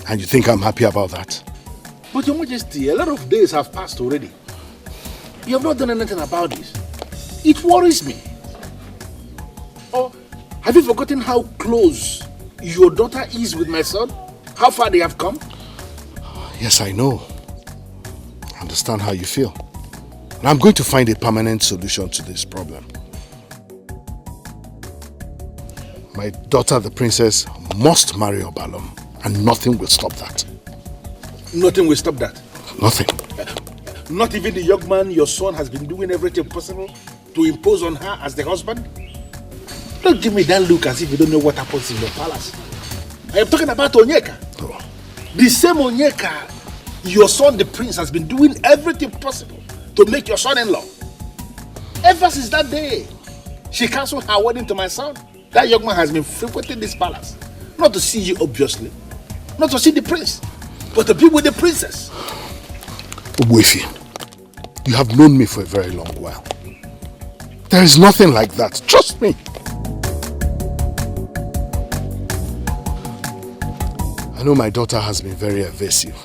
And you think I'm happy about that? But Your Majesty, a lot of days have passed already. You have not done anything about this. It worries me. Or have you forgotten how close your daughter is with my son? How far they have come? Yes, I know. I understand how you feel. And I'm going to find a permanent solution to this problem. My daughter, the princess, must marry Obalom, and nothing will stop that. Nothing will stop that? Nothing. Not even the young man, your son, has been doing everything possible to impose on her as the husband? Don't give me that look as if you don't know what happens in your palace. I am talking about Onyeka. Oh. The same Onyeka, your son, the prince, has been doing everything possible to make your son-in-law. Ever since that day, she cancelled her wedding to my son. That young man has been frequenting this palace. Not to see you, obviously. Not to see the prince, but to be with the princess. Ubwefi, you have known me for a very long while. There is nothing like that. Trust me. I know my daughter has been very evasive.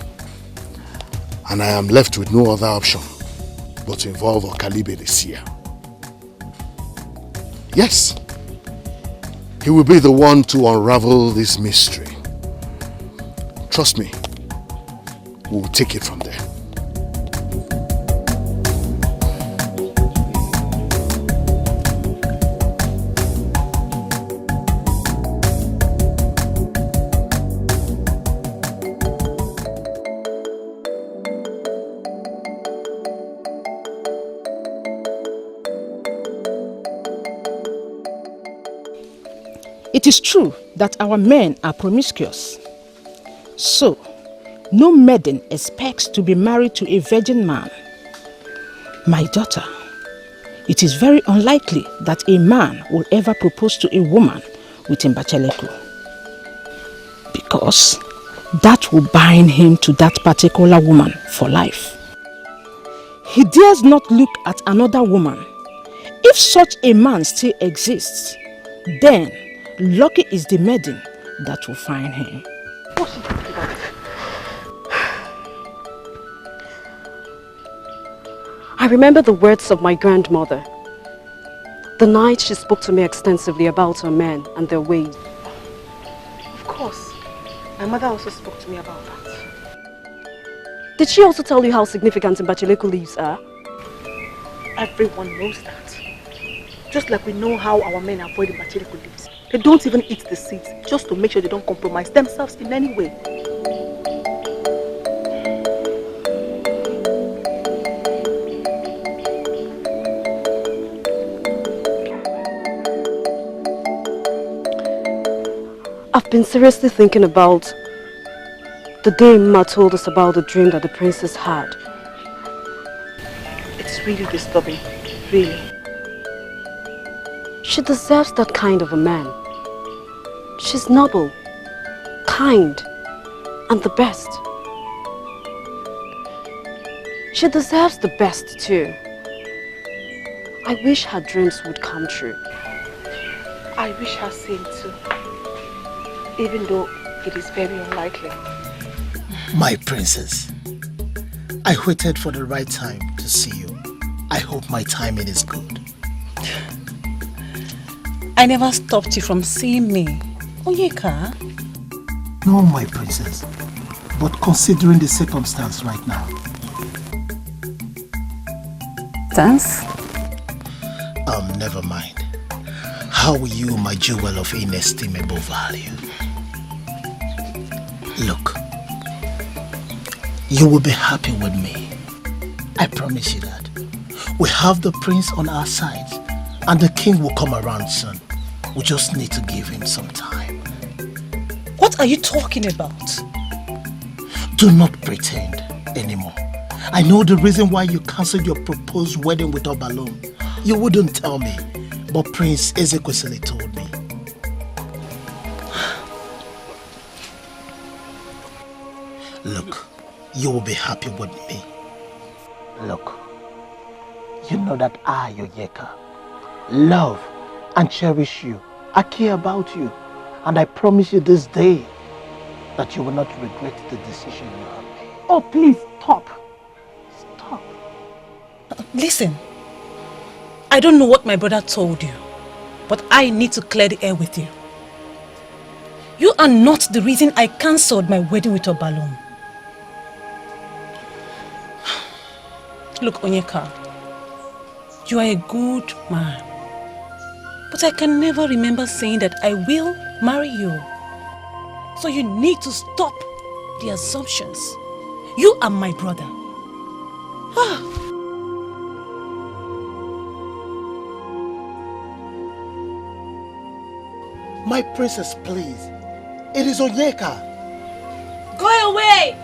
And I am left with no other option but to involve Okalibe this year. Yes. He will be the one to unravel this mystery. Trust me, we will take it from there. It is true that our men are promiscuous. So, no maiden expects to be married to a virgin man. My daughter, it is very unlikely that a man will ever propose to a woman with mbacheleku, because that will bind him to that particular woman for life. He dares not look at another woman. If such a man still exists, then lucky is the maiden that will find him. I remember the words of my grandmother. The night she spoke to me extensively about her men and their ways. Of course. My mother also spoke to me about that. Did she also tell you how significant mbacheleku leaves are? Everyone knows that. Just like we know how our men avoid mbacheleku leaves. They don't even eat the seeds, just to make sure they don't compromise themselves in any way. I've been seriously thinking about the day Ma told us about the dream that the princess had. It's really disturbing, really. She deserves that kind of a man. She's noble, kind, and the best. She deserves the best too. I wish her dreams would come true. I wish her same too. Even though it is very unlikely. My princess, I waited for the right time to see you. I hope my timing is good. I never stopped you from seeing me. Onyeka? No, my princess. But considering the circumstance right now. Thanks? Never mind. How are you, my jewel of inestimable value? Look, you will be happy with me. I promise you that. We have the prince on our side, and the king will come around soon. We just need to give him some time. What are you talking about? Do not pretend anymore. I know the reason why you cancelled your proposed wedding with Obalom. You wouldn't tell me, but Prince Ezekwesili told me. Look, you will be happy with me. Look, you know that I, Onyeka, love and cherish you. I care about you. And I promise you this day that you will not regret the decision you have made. Oh, please, stop. Stop. Listen, I don't know what my brother told you, but I need to clear the air with you. You are not the reason I cancelled my wedding with Obalom. Look, Onyeka, you are a good man, but I can never remember saying that I will marry you. So you need to stop the assumptions. You are my brother. My princess, please. It is Onyeka. Go away!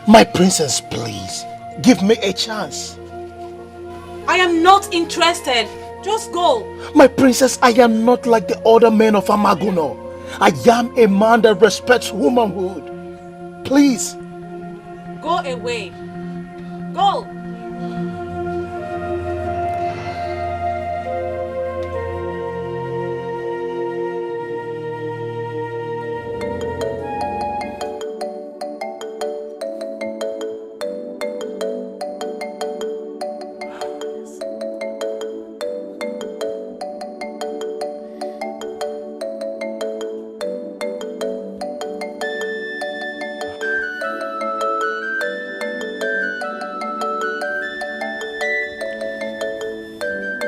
My princess, please. Give me a chance. I am not interested. Just go. My princess, I am not like the other men of Amaguno. I am a man that respects womanhood. Please. Go away. Go.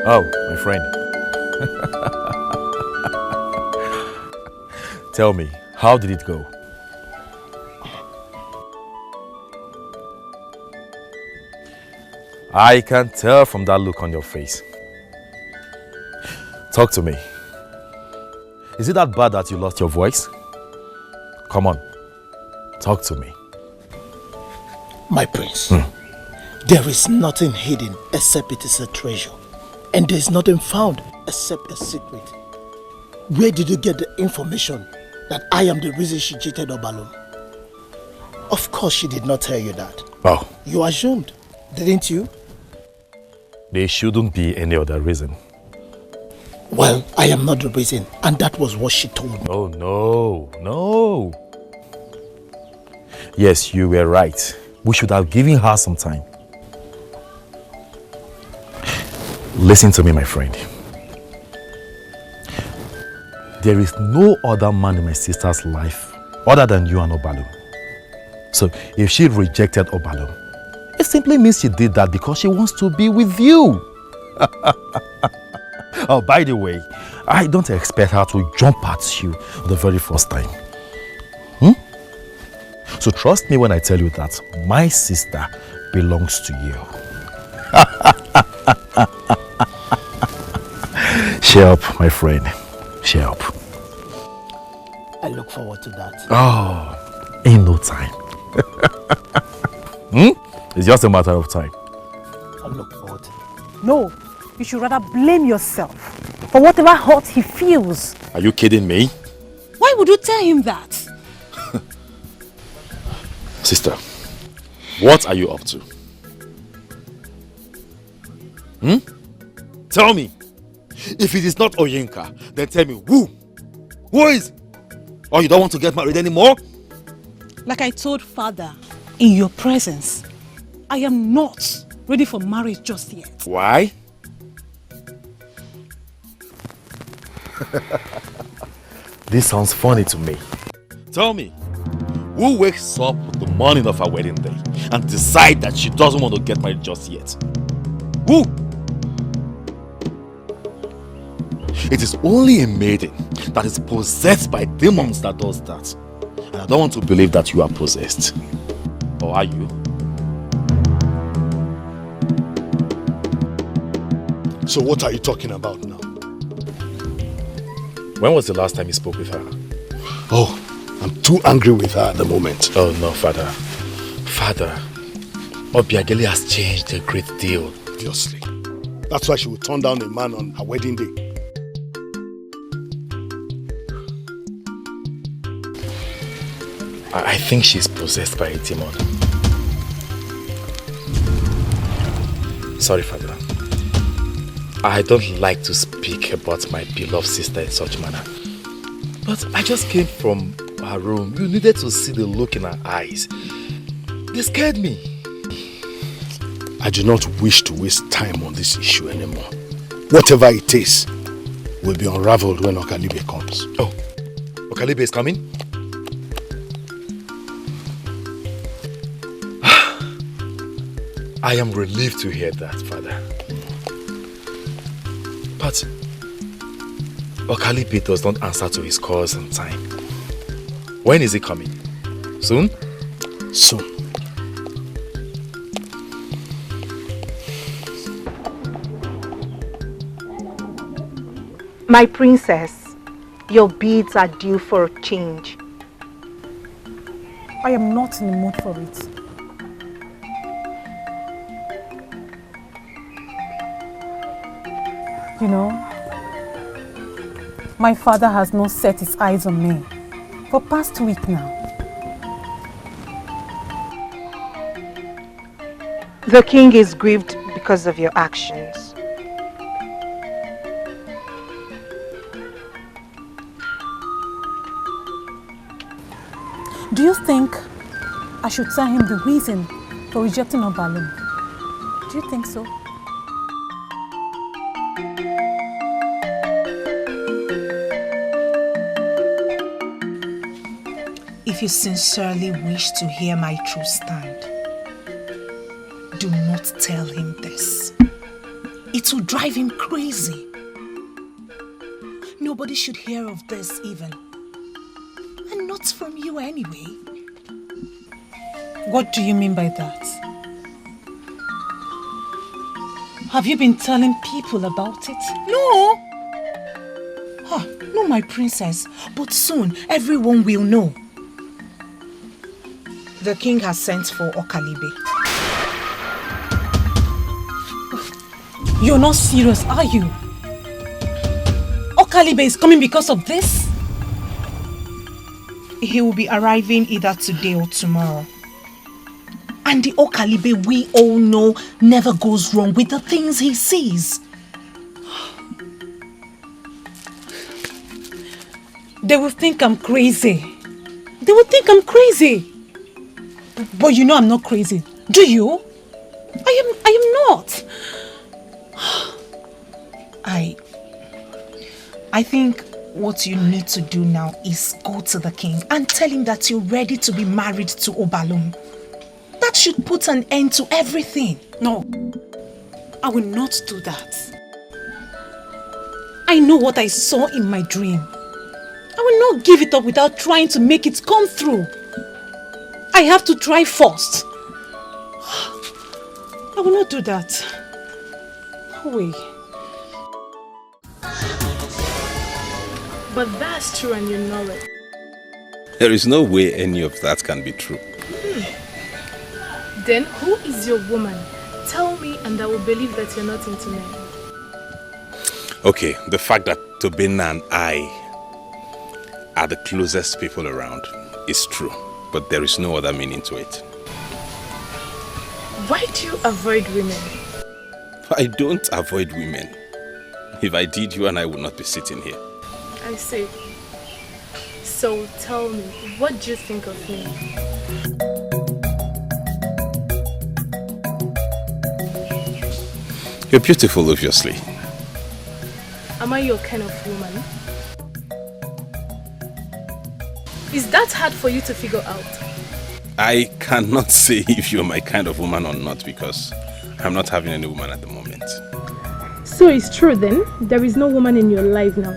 Oh, my friend. Tell me, how did it go? I can tell from that look on your face. Talk to me. Is it that bad that you lost your voice? Come on, talk to me. My prince, there is nothing hidden except it is a treasure. And there is nothing found except a secret. Where did you get the information that I am the reason she cheated Obalum? Of course she did not tell you that. Oh. You assumed, didn't you? There shouldn't be any other reason. Well, I am not the reason, and that was what she told me. Oh, no. Yes, you were right. We should have given her some time. Listen to me, my friend. There is no other man in my sister's life other than you and Obalum. So if she rejected Obalum, it simply means she did that because she wants to be with you. Oh, by the way, I don't expect her to jump at you the very first time. So trust me when I tell you that my sister belongs to you. Cheer up, my friend. Cheer up. I look forward to that. Oh, in no time. It's just a matter of time. I look forward to it. No, you should rather blame yourself for whatever hurt he feels. Are you kidding me? Why would you tell him that? Sister, what are you up to? Tell me. If it is not Oyinka, then tell me who? Who is? Or you don't want to get married anymore? Like I told father, in your presence, I am not ready for marriage just yet. Why? This sounds funny to me. Tell me, who wakes up the morning of her wedding day and decide that she doesn't want to get married just yet? Who? It is only a maiden that is possessed by demons that does that. And I don't want to believe that you are possessed. Or are you? So what are you talking about now? When was the last time you spoke with her? Oh, I'm too angry with her at the moment. Oh no, Father. Father, Obiageli has changed a great deal. Obviously. That's why she would turn down a man on her wedding day. I think she's possessed by a demon. Sorry, Father. I don't like to speak about my beloved sister in such manner. But I just came from her room. You needed to see the look in her eyes. They scared me. I do not wish to waste time on this issue anymore. Whatever it is will be unraveled when Okalibe comes. Oh, Okalibe is coming? I am relieved to hear that, Father. But Okalibe does not answer to his calls on time. When is he coming? Soon? Soon. My princess, your beads are due for a change. I am not in the mood for it. You know, my father has not set his eyes on me for past week now. The king is grieved because of your actions. Do you think I should tell him the reason for rejecting Obalum? Do you think so? If you sincerely wish to hear my true stand, do not tell him this. It will drive him crazy. Nobody should hear of this even. And not from you anyway. What do you mean by that? Have you been telling people about it? No! No, my princess. But soon, everyone will know. The king has sent for Okalibe. You're not serious, are you? Okalibe is coming because of this? He will be arriving either today or tomorrow. And the Okalibe we all know never goes wrong with the things he sees. They will think I'm crazy. They will think I'm crazy. But you know I'm not crazy. Do you? I am not. I think what you need to do now is go to the king and tell him that you're ready to be married to Obalum. That should put an end to everything. No, I will not do that. I know what I saw in my dream. I will not give it up without trying to make it come through. I have to try first. I will not do that. No way. But that's true and you know it. There is no way any of that can be true. Then who is your woman? Tell me and I will believe that you're not into men. Okay, the fact that Tobina and I are the closest people around is true, but there is no other meaning to it. Why do you avoid women? I don't avoid women. If I did, you and I would not be sitting here. I see. So tell me, what do you think of me? You're beautiful, obviously. Am I your kind of woman? Is that hard for you to figure out? I cannot say if you're my kind of woman or not because I'm not having any woman at the moment. So it's true then? There is no woman in your life now?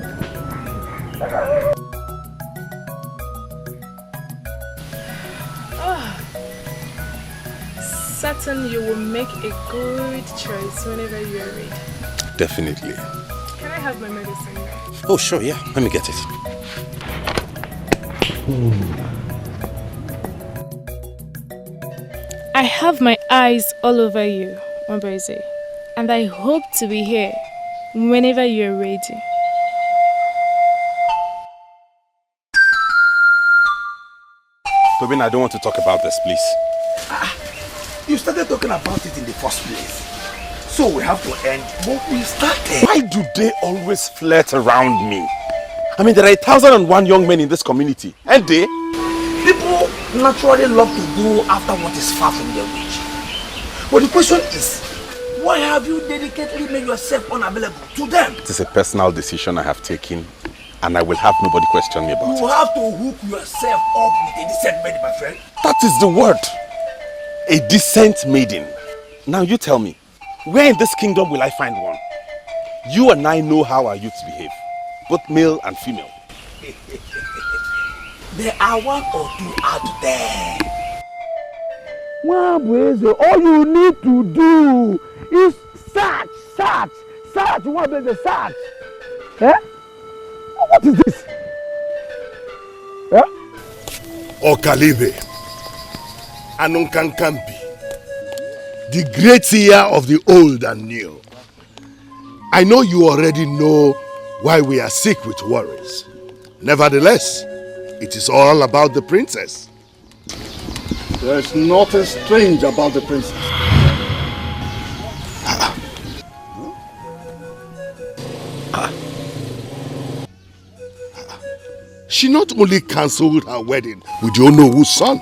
Certain you will make a good choice whenever you are ready. Definitely. Can I have my medicine now? Oh, sure, yeah. Let me get it. I have my eyes all over you, Mbaise, and I hope to be here whenever you're ready. Tobin, I don't want to talk about this, please. You started talking about it in the first place. So we have to end what we started. Why do they always flirt around me? I mean, there are 1,001 young men in this community, and they? People naturally love to go after what is far from their reach. But the question is, why have you dedicatedly made yourself unavailable to them? It is a personal decision I have taken, and I will have nobody question me about it. You have to hook yourself up with a decent maiden, my friend. That is the word. A decent maiden. Now you tell me, where in this kingdom will I find one? You and I know how our youths behave, both male and female. There are one or two out there. Well, all you need to do is search. You want to search? Eh? What is this? Eh? Okalibe, Anunkankampi, the great seer of the old and new. I know you already know why we are sick with worries. Nevertheless, it is all about the princess. There's nothing strange about the princess. She not only cancelled her wedding with you know whose son,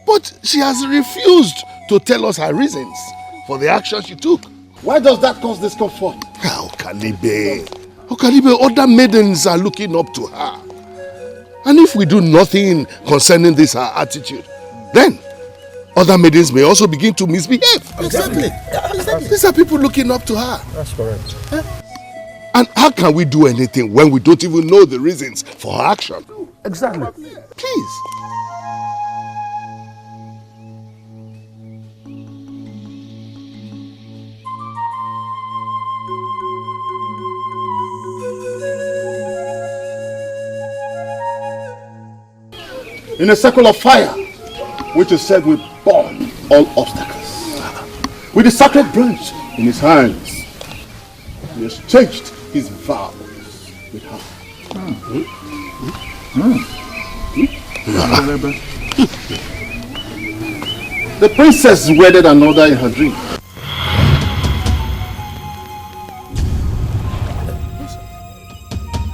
but she has refused to tell us her reasons for the action she took. Why does that cause discomfort? Okalibe, other maidens are looking up to her. And if we do nothing concerning this her attitude, then other maidens may also begin to misbehave. Exactly. These are people looking up to her. That's correct. And how can we do anything when we don't even know the reasons for her action? Exactly. Please. In a circle of fire, which is said will burn all obstacles. With the sacred branch in his hands, he has changed his vows with her. The princess wedded another in her dream.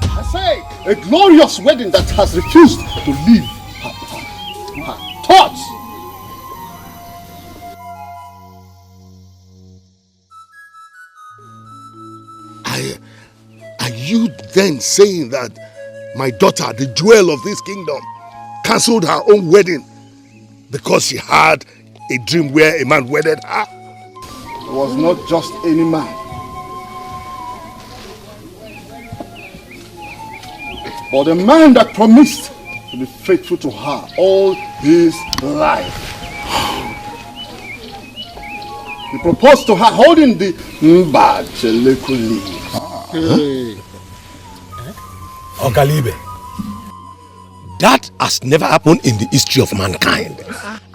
I say, a glorious wedding that has refused to leave her thoughts. Are you then saying that my daughter, the jewel of this kingdom, cancelled her own wedding because she had a dream where a man wedded her? It was not just any man. But a man that promised to be faithful to her all his life. He proposed to her holding the Mbacheleku leaf. Okalibe, that has never happened in the history of mankind.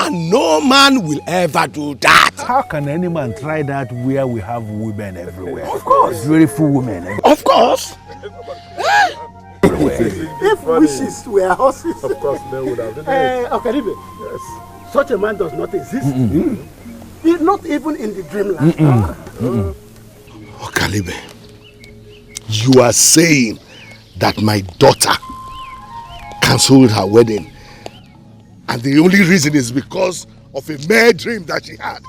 And no man will ever do that. How can any man try that where we have women everywhere? Of course. Beautiful women. Of course. If wishes were horses, of course they would have done it. Okalibe, Yes. such a man does not exist. Not even in the dreamland. Okalibe, you are saying that my daughter cancelled her wedding, and the only reason is because of a mere dream that she had.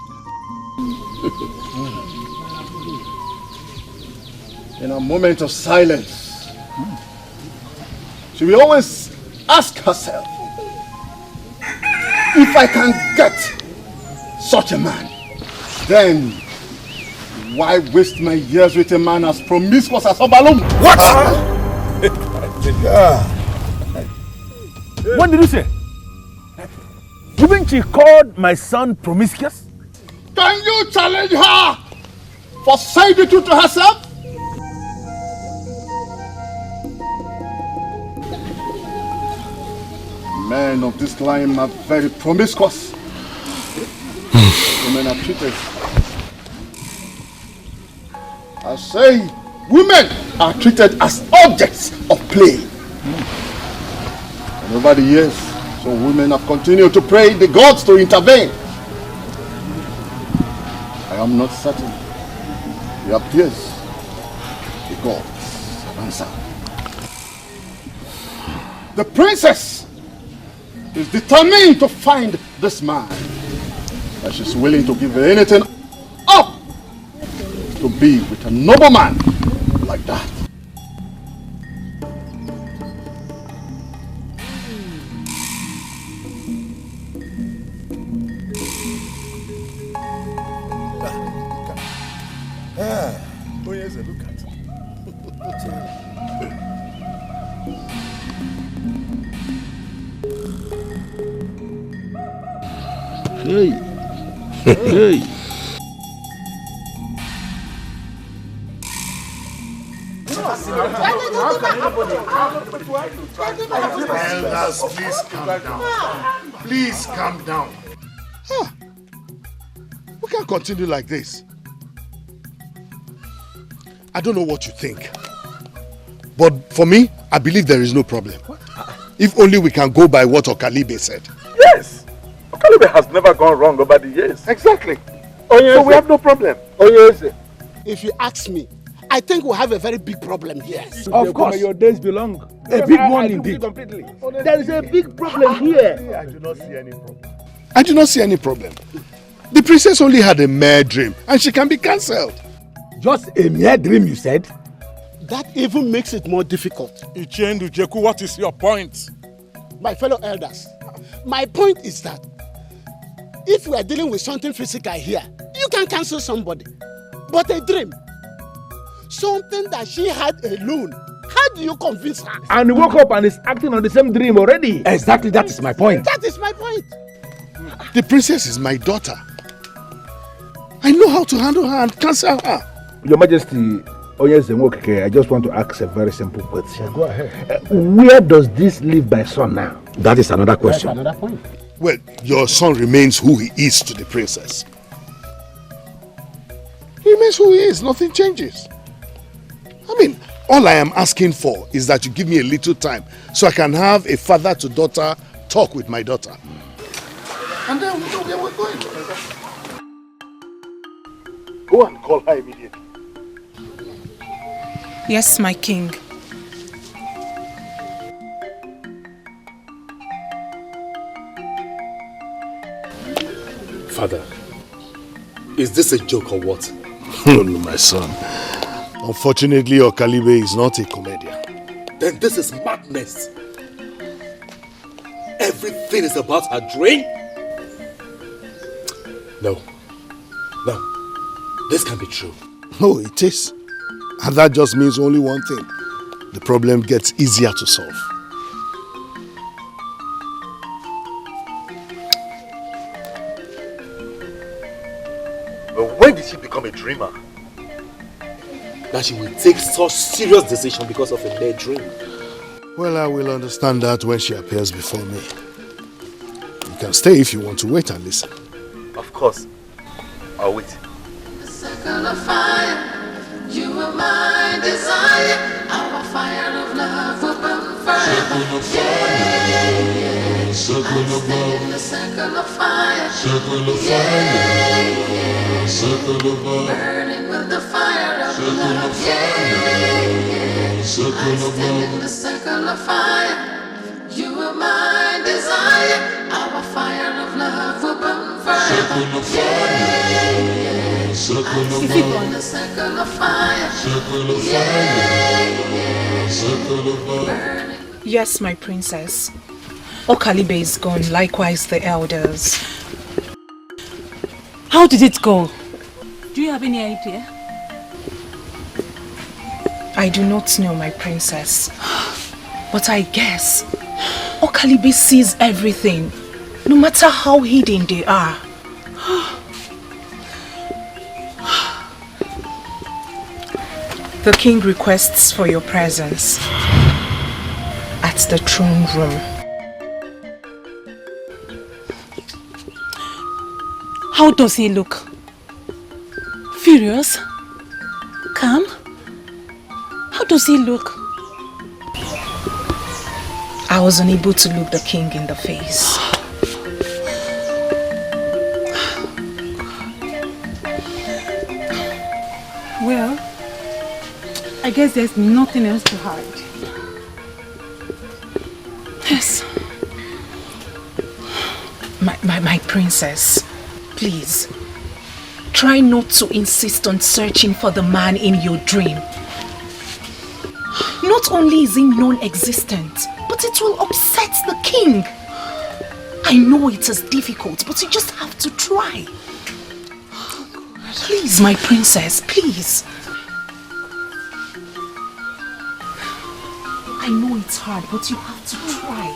In a moment of silence, she will always ask herself, if I can get such a man, then why waste my years with a man as promiscuous as Obalum? What? What did you say? Didn't she call my son promiscuous? Can you challenge her for saying the truth to herself? Men of this climb are very promiscuous. Women are treated. I say, women are treated as objects of play. And over the years, so women have continued to pray the gods to intervene. I am not certain. It appears the gods have answered. The princess is determined to find this man. And she's willing to give anything up to be with a nobleman like that. Look at Hey. Hey. Elders, please calm down. Please calm down. We can't continue like this. I don't know what you think. But for me, I believe there is no problem. If only we can go by what Okalibe said. Yes! Okalibe has never gone wrong over the years. Exactly. So we have no problem. If you ask me, I think we have a very big problem here. Of course. Your days belong. A big one indeed. Completely. There is a big problem here. I do not see any problem. I do not see any problem. The princess only had a mere dream and she can be cancelled. Just a mere dream, you said? That even makes it more difficult. CHINEDU, Jeku, what is your point? My fellow elders, my point is that if we are dealing with something physical here, you can cancel somebody. But a dream, something that she had alone, how do you convince her? And he woke up and is acting on the same dream already. Exactly, that is my point. That is my point. The princess is my daughter. I know how to handle her and cancel her. Your Majesty, Onyezu, I just want to ask a very simple question. Go ahead. Where does this leave my son now? That is another question. That's another point. Well, your son remains who he is to the princess. He remains who he is, nothing changes. I mean, all I am asking for is that you give me a little time so I can have a father-to-daughter talk with my daughter. And then we know where we're going. Go and call her immediately. Yes, my king. Father, is this a joke or what? No, my son. Unfortunately, your Okalibe is not a comedian. Then this is madness. Everything is about her dream? No. This can't be true. No, it is. And that just means only one thing. The problem gets easier to solve. But when did she become a dreamer? That she will take such serious decision because of a mere dream. Well, I will understand that when she appears before me. You can stay if you want to wait and listen. Of course. I'll wait. Circle of fire, you are my desire. Our fire of love will burn forever. Yeah. Circle of love. In the circle of fire. Circle of fire. Circle of love. Burning with the fire of love. Yeah. Circle of love. In the circle of fire. You are my desire. Our fire of love will burn forever. Circle of fire. Circle of love. In the circle of fire. Circle of fire. Circle of love. Yes, my princess. Okalibe is gone, likewise the elders. How did it go? Do you have any idea? I do not know, my princess. But I guess Okalibe sees everything, no matter how hidden they are. The king requests for your presence at the throne room. How does he look? Furious? Calm? How does he look? I was unable to look the king in the face. Well, I guess there's nothing else to hide. Yes. My princess, please, try not to insist on searching for the man in your dream. Not only is he non-existent, but it will upset the king. I know it is difficult, but you just have to try. Please, my princess, please. I know it's hard, but you have to try.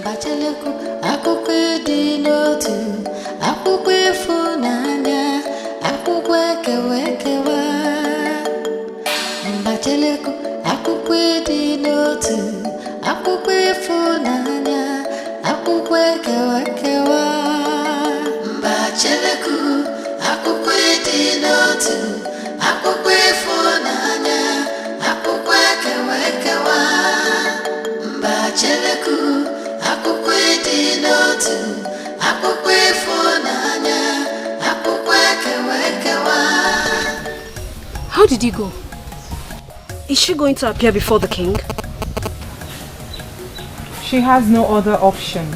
Mbacheleku akukwe di n'otu, akukwe funanya, akukwe kewekewa. Mbacheleku akukwe di n'otu, akukwe funanya, akukwe kewekewa. Mbacheleku akukwe di n'otu, akukwe funanya, akukwe kewekewa. Mbacheleku akukwe di n'otu, akukwe funanya, akukwe kewekewa. How did he go? Is she going to appear before the king? She has no other option.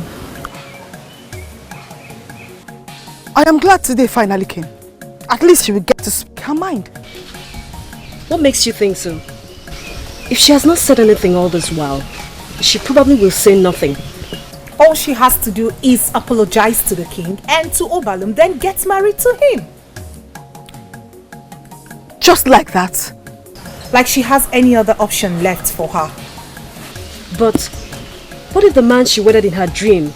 I am glad today finally came. At least she will get to speak her mind. What makes you think so? If she has not said anything all this while, she probably will say nothing. All she has to do is apologize to the king and to Obalum, then get married to him. Just like that? Like she has any other option left for her. But what if the man she wedded in her dream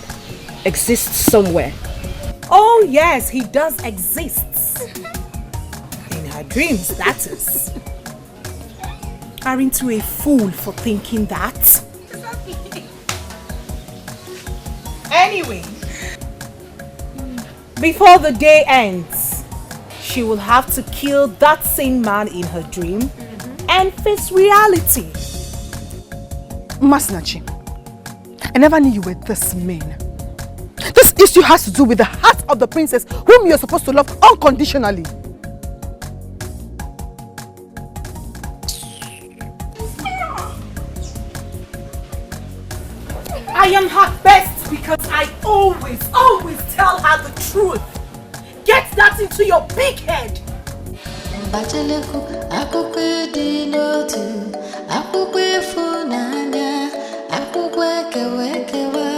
exists somewhere? Oh yes, he does exist. In her dreams, that is. Aren't you a fool for thinking that? Anyway, Before the day ends, she will have to kill that same man in her dream and face reality. Masinachi, I never knew you were this mean. This issue has to do with the heart of the princess whom you're supposed to love unconditionally. I am her best because I always tell her the truth. Get that into your big head. Bacheleku akukwe di notu, akukwe funanya, akukwe kewekewa.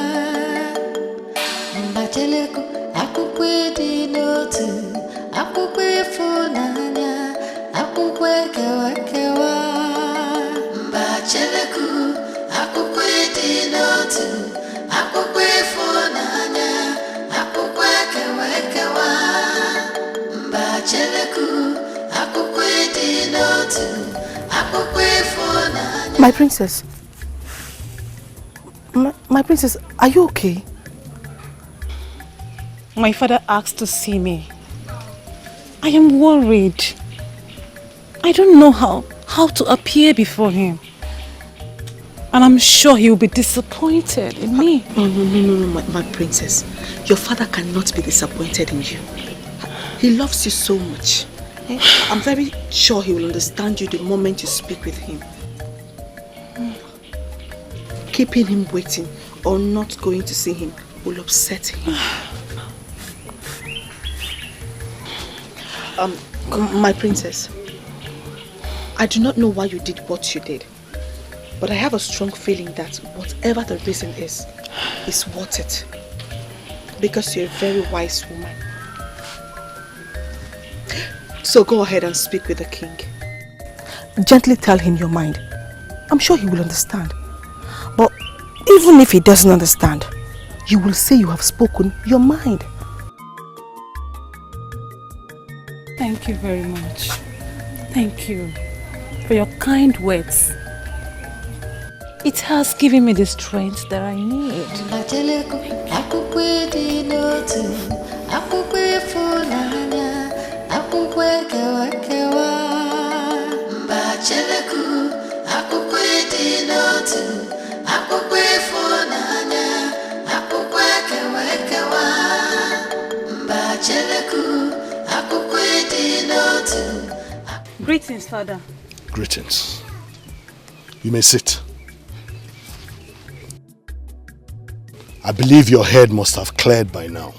Bacheleku akukwe di notu, akukwe funanya, akukwe kewekewa. Bacheleku akukwe di notu, akukwe funanya, akukwe kewekewa. Bacheleku. My princess. My princess, are you okay? My father asked to see me. I am worried. I don't know how to appear before him. And I'm sure he will be disappointed in me. No, my princess. Your father cannot be disappointed in you. He loves you so much. I'm very sure he will understand you the moment you speak with him. Keeping him waiting or not going to see him will upset him. My princess, I do not know why you did what you did, but I have a strong feeling that whatever the reason is worth it. Because you're a very wise woman. So go ahead and speak with the king. Gently tell him your mind. I'm sure he will understand. But even if he doesn't understand, you will say you have spoken your mind. Thank you very much. Thank you for your kind words. It has given me the strength that I need. Greetings, Father. Greetings. You may sit. I believe your head must have cleared by now.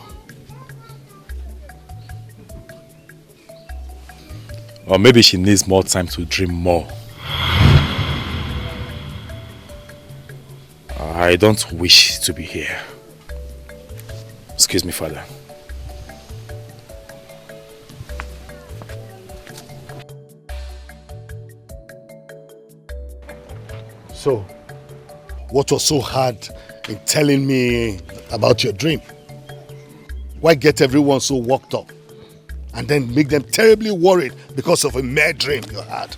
Or maybe she needs more time to dream more. I don't wish to be here. Excuse me, Father. So, what was so hard in telling me about your dream? Why get everyone so worked up and then make them terribly worried because of a mere dream you had?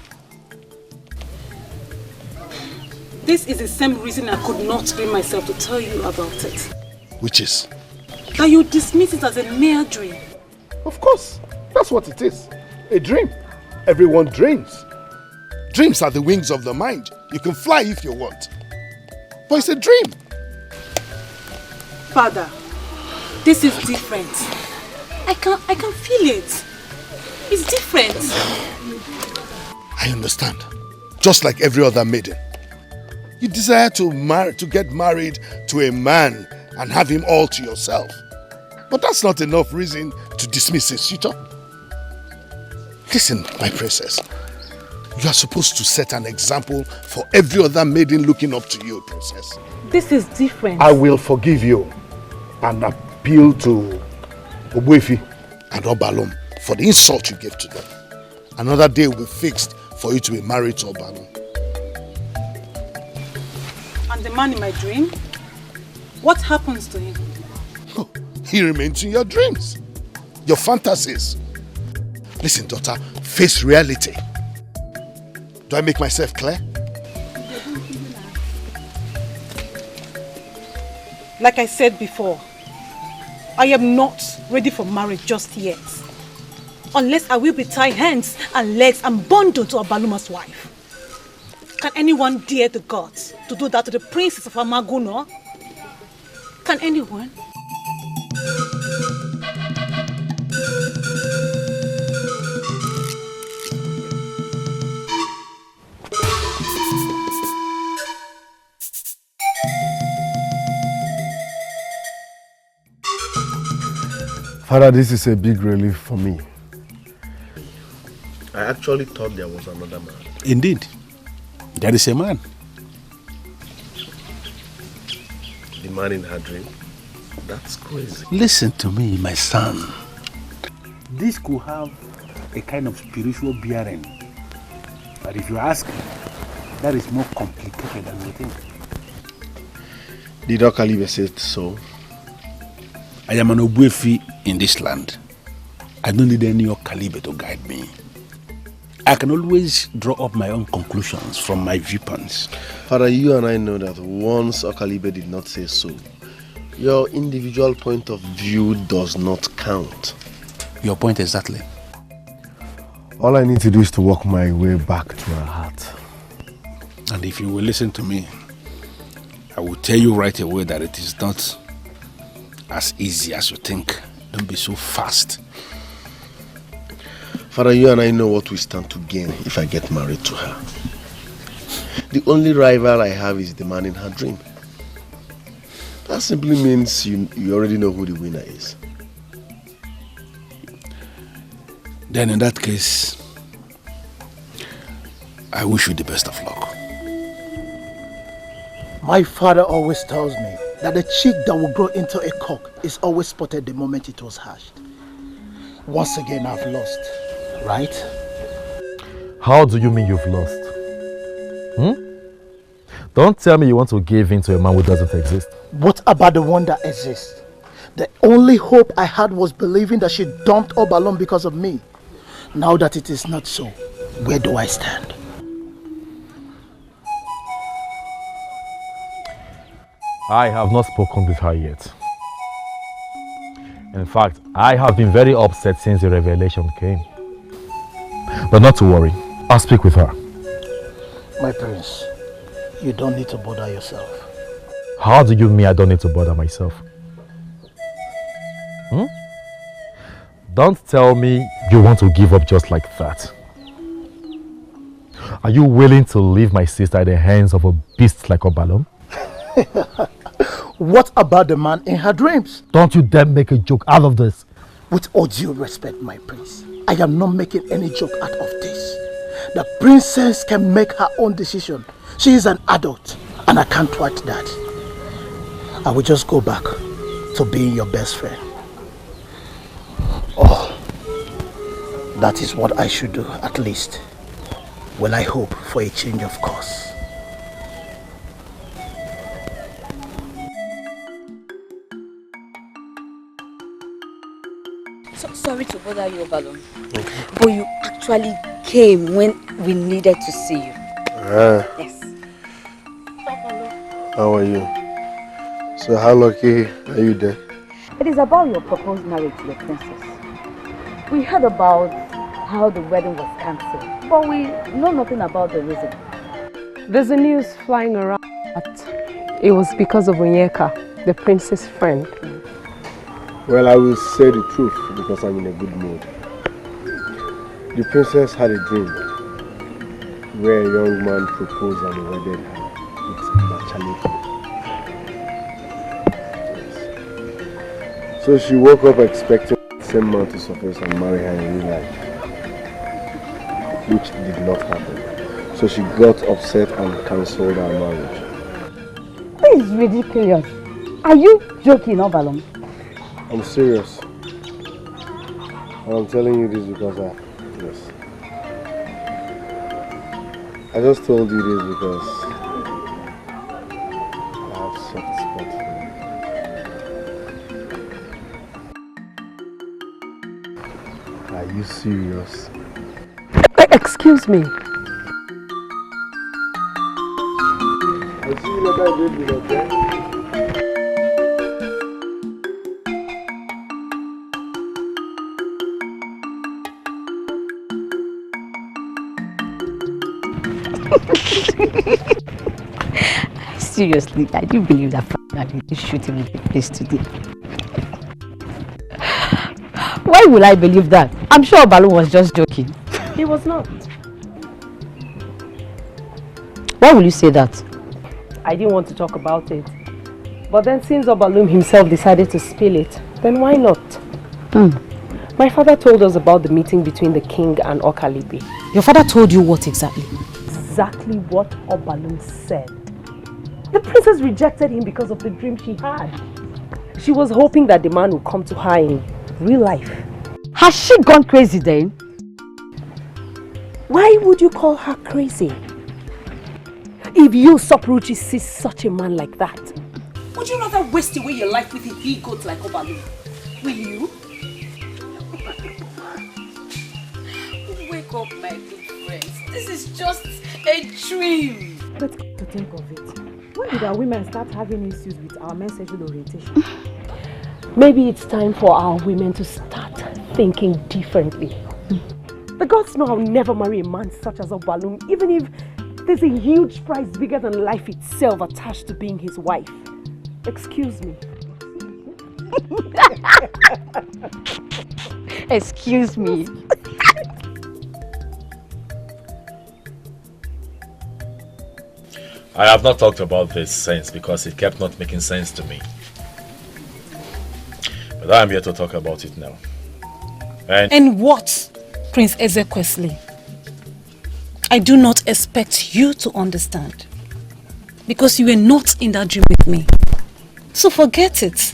This is the same reason I could not bring myself to tell you about it. Which is? That you dismiss it as a mere dream. Of course, that's what it is. A dream. Everyone dreams. Dreams are the wings of the mind. You can fly if you want. But it's a dream. Father, this is different. I can feel it. It's different. I understand. Just like every other maiden. You desire to get married to a man and have him all to yourself. But that's not enough reason to dismiss a suitor. Listen, my princess. You are supposed to set an example for every other maiden looking up to you, princess. This is different. I will forgive you and appeal to Obuefi and Obalom for the insult you gave to them. Another day will be fixed for you to be married to Obalom. And the man in my dream? What happens to him? Oh, he remains in your dreams, your fantasies. Listen, daughter, face reality. Do I make myself clear? Like I said before, I am not ready for marriage just yet. Unless I will be tied hands and legs and bundled to Obaluma's wife. Can anyone dare the gods to do that to the princess of Amaguno? Can anyone? Father, this is a big relief for me. I actually thought there was another man. Indeed, there is a man. The man in her dream? That's crazy. Listen to me, my son. This could have a kind of spiritual bearing. But if you ask me, that is more complicated than you think. Did Okalibe say so? I am an Obuefi in this land. I don't need any Okalibe to guide me. I can always draw up my own conclusions from my viewpoints. Father, you and I know that once Okalibe did not say so, your individual point of view does not count. Your point exactly. All I need to do is to walk my way back to her heart. And if you will listen to me, I will tell you right away that it is not as easy as you think. Don't be so fast. Father, you and I know what we stand to gain if I get married to her. The only rival I have is the man in her dream. That simply means you already know who the winner is. Then in that case, I wish you the best of luck. My father always tells me that the chick that will grow into a cock is always spotted the moment it was hatched. Once again, I've lost, right? How do you mean you've lost? Don't tell me you want to give in to a man who doesn't exist. What about the one that exists? The only hope I had was believing that she dumped Obalom because of me. Now that it is not so, where do I stand? I have not spoken with her yet. In fact, I have been very upset since the revelation came. But not to worry, I'll speak with her. My prince, you don't need to bother yourself. How do you mean I don't need to bother myself? Don't tell me you want to give up just like that. Are you willing to leave my sister in the hands of a beast like Obalom? What about the man in her dreams? Don't you dare make a joke out of this. With all due respect, my prince, I am not making any joke out of this. The princess can make her own decision. She is an adult and I can't thwart that. I will just go back to being your best friend. Oh, that is what I should do, at least. Well, I hope for a change of course. Sorry to bother you, Obalom. But you actually came when we needed to see you. Yes. How are you? So how lucky are you there? It is about your proposed marriage to the princess. We heard about how the wedding was cancelled, but we know nothing about the reason. There's a news flying around that it was because of Onyeka, the prince's friend. Well, I will say the truth because I'm in a good mood. The princess had a dream where a young man proposed and wedded her with Machaleke. Yes. So she woke up expecting the same man to surface and marry her in real life, which did not happen. So she got upset and cancelled her marriage. This is ridiculous. Are you joking, Obalom? I'm serious. And I'm telling you this because yes. I just told you this because I have soft spot for you. Are you serious? Excuse me. I'll see you later, baby, okay? Seriously, I do believe that you shoot him in the face today. Why would I believe that? I'm sure Baloo was just joking. He was not. Why will you say that? I didn't want to talk about it. But then since Obalum himself decided to spill it, then why not? My father told us about the meeting between the king and Okalibe. Your father told you what exactly? Exactly what Obalum said. The princess rejected him because of the dream she had. She was hoping that the man would come to her in real life. Has she gone crazy then? Why would you call her crazy? If you, Sopruchi, see such a man like that, Would you rather waste away your life with a he-goat like Obalum? Will you? Wake up, my good friends. This is just a dream. But to think of it, when did our women start having issues with our men's sexual orientation? maybe it's time for our women to start thinking differently. The gods know I'll never marry a man such as Obalum, even if there's a huge price bigger than life itself attached to being his wife. Excuse me. Excuse me. I have not talked about this since because it kept not making sense to me. But I am here to talk about it now. And what, Prince Ezekwesili? I do not expect you to understand. Because you were not in that dream with me. So forget it.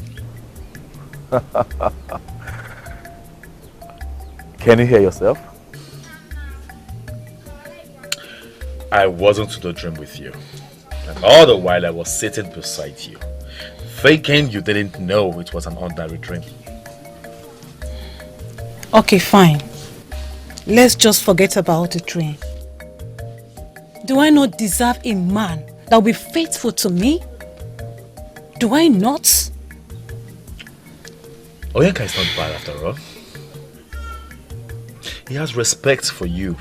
Can you hear yourself? I wasn't in the dream with you. And all the while I was sitting beside you, thinking you didn't know it was an ordinary dream. Okay, fine. Let's just forget about the dream. Do I not deserve a man that will be faithful to me? Do I not? Onyenka is not bad after all. He has respect for you.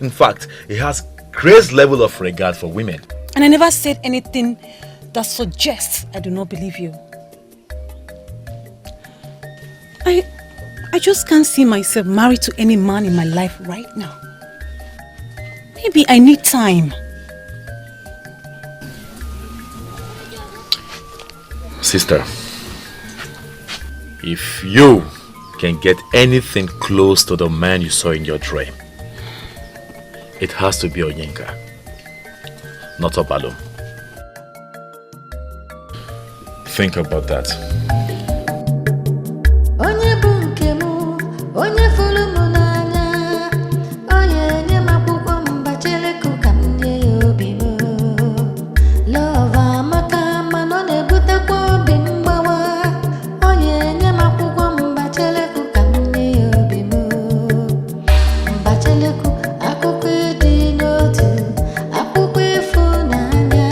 In fact, he has great level of regard for women. And I never said anything that suggests I do not believe you. I just can't see myself married to any man in my life right now. Maybe I need time. Sister, if you can get anything close to the man you saw in your dream, it has to be Onyenka, not Obalum. Think about that. Onye bụ nke mụ, onye fụrụ mụ n'anya, onye nye m akwụkwọ mbacheleku ka m nye ya obi m. Love amaka mana ọ na-ebutekwa obi mgbawa, onye nye m akwụkwọ mbacheleku ka m nye ya obi m. Mbacheleku akwụkwọ ịdị n'otu, akwụkwọ ịfụnanya,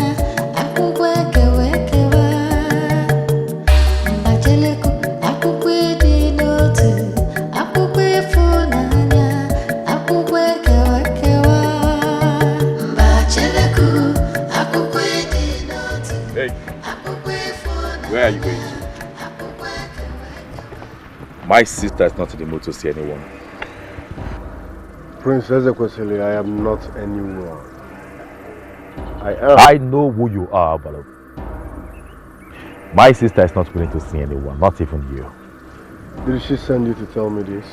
akwụkwọ ekewa ekewa. Mbacheleku akwụkwọ ịdị n'otu, akwụkwọ ịfụnanya, akwụkwọ ekewa ekewa. Mbacheleku akwụkwọ ịdị n'otu, Hey, akwụkwọ ịfụnanya. where are you going to? My sister is not in the mood to see anyone. Prince Ezekwesili, I am not anyone. I know who you are, Baloo. My sister is not willing to see anyone, not even you. Did she send you to tell me this?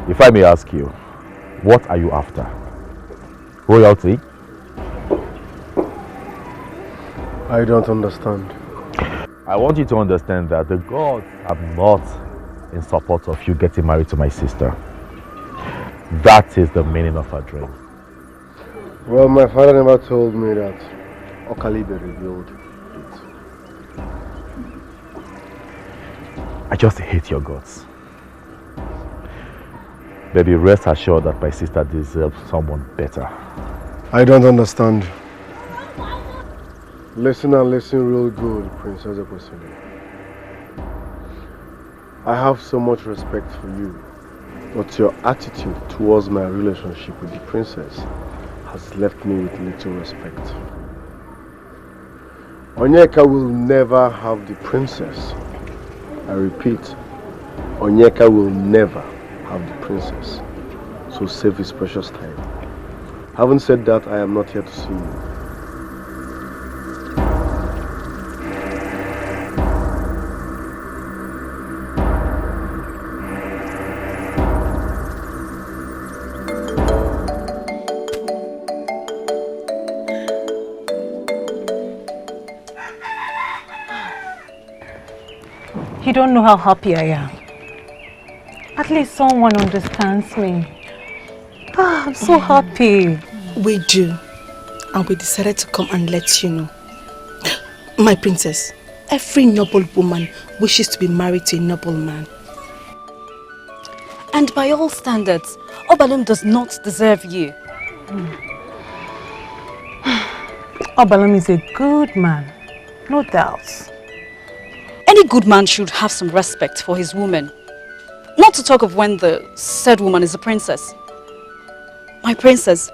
If I may ask you, what are you after? Royalty? I don't understand. I want you to understand that the gods are not in support of you getting married to my sister. That is the meaning of her dream. Well, my father never told me that Okalibe revealed it. I just hate your gods. Baby, rest assured that my sister deserves someone better. I don't understand. Listen and listen real good, Prince Ezekwesili. I have so much respect for you. But your attitude towards my relationship with the princess has left me with little respect. Onyeka will never have the princess. I repeat, Onyeka will never have the princess. So save his precious time. Having said that, I am not here to see you. You don't know how happy I am. At least someone understands me. I'm so happy. We do. And we decided to come and let you know. My princess, every noble woman wishes to be married to a noble man. And by all standards, Obalum does not deserve you. Obalum is a good man, no doubt. Any good man should have some respect for his woman. Not to talk of when the said woman is a princess. My princess,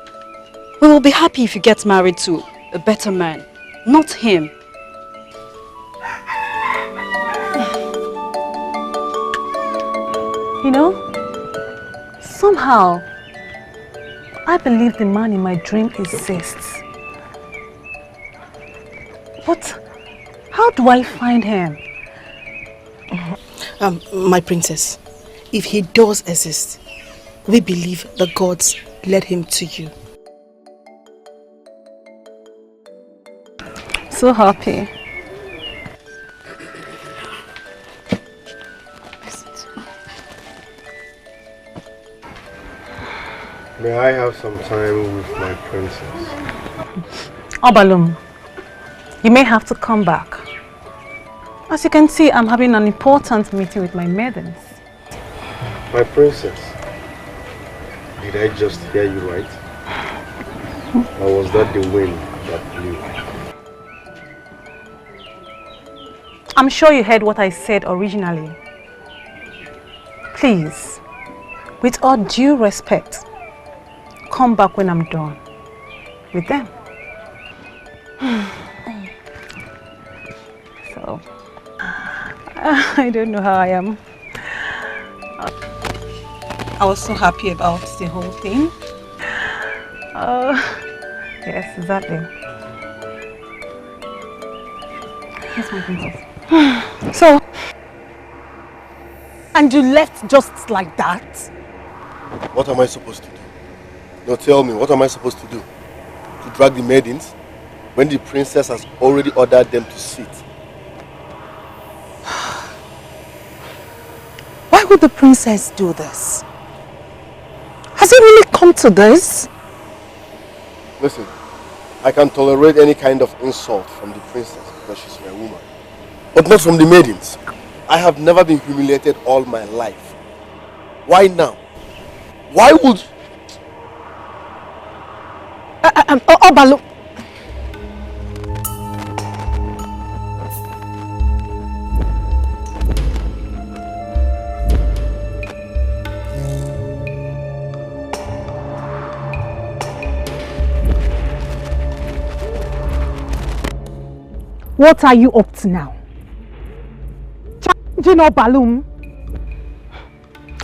we will be happy if you get married to a better man, not him. You know, somehow, I believe the man in my dream exists. But how do I find him? My princess, if he does exist, we believe the gods led him to you. So happy. May I have some time with my princess? Obalum, you may have to come back. As you can see, I'm having an important meeting with my maidens. My princess, did I just hear you right? Or was that the wind that blew? I'm sure you heard what I said originally. Please, with all due respect, come back when I'm done with them. So, I don't know how I am. I was so happy about the whole thing. Yes, exactly. Yes, my princess. So, and you left just like that? What am I supposed to do? No, tell me, what am I supposed to do? To drag the maidens when the princess has already ordered them to sit? Why would the princess do this? Has it really come to this? Listen, I can tolerate any kind of insult from the princess because she's my woman. But not from the maidens. I have never been humiliated all my life. Why now? Why would... Obalum. What are you up to now? Challenging Obalum?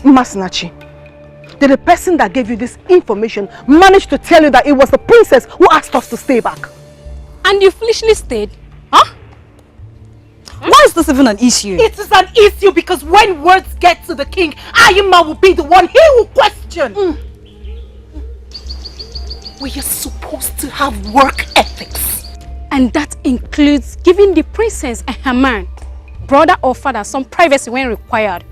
Masinachi, did the person that gave you this information manage to tell you that it was the princess who asked us to stay back? And you foolishly stayed? Huh? Why is this even an issue? It is an issue because when words get to the king, Ayima will be the one he will question. We are supposed to have work ethics. And that includes giving the princess and her man, brother or father, some privacy when required.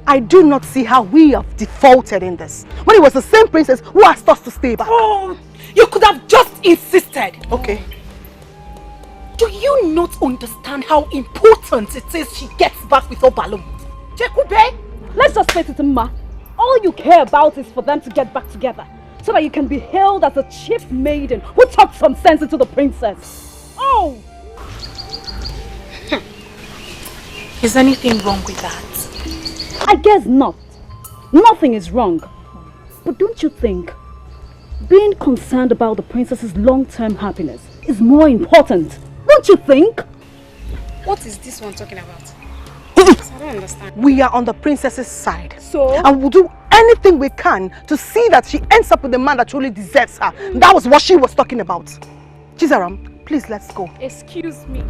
I do not see how we have defaulted in this, when it was the same princess who asked us to stay back. Oh, you could have just insisted. Okay. Do you not understand how important it is she gets back with Obalum? Jekube? Let's just say to Ma, all you care about is for them to get back together, so that you can be hailed as a chief maiden who talked some sense into the princess. Oh! Is anything wrong with that? I guess not. Nothing is wrong. But don't you think being concerned about the princess's long-term happiness is more important? Don't you think? What is this one talking about? I don't understand. We are on the princess's side. So? And we'll do anything we can to see that she ends up with the man that truly deserves her. That was what she was talking about. Chizaram, please let's go. Excuse me.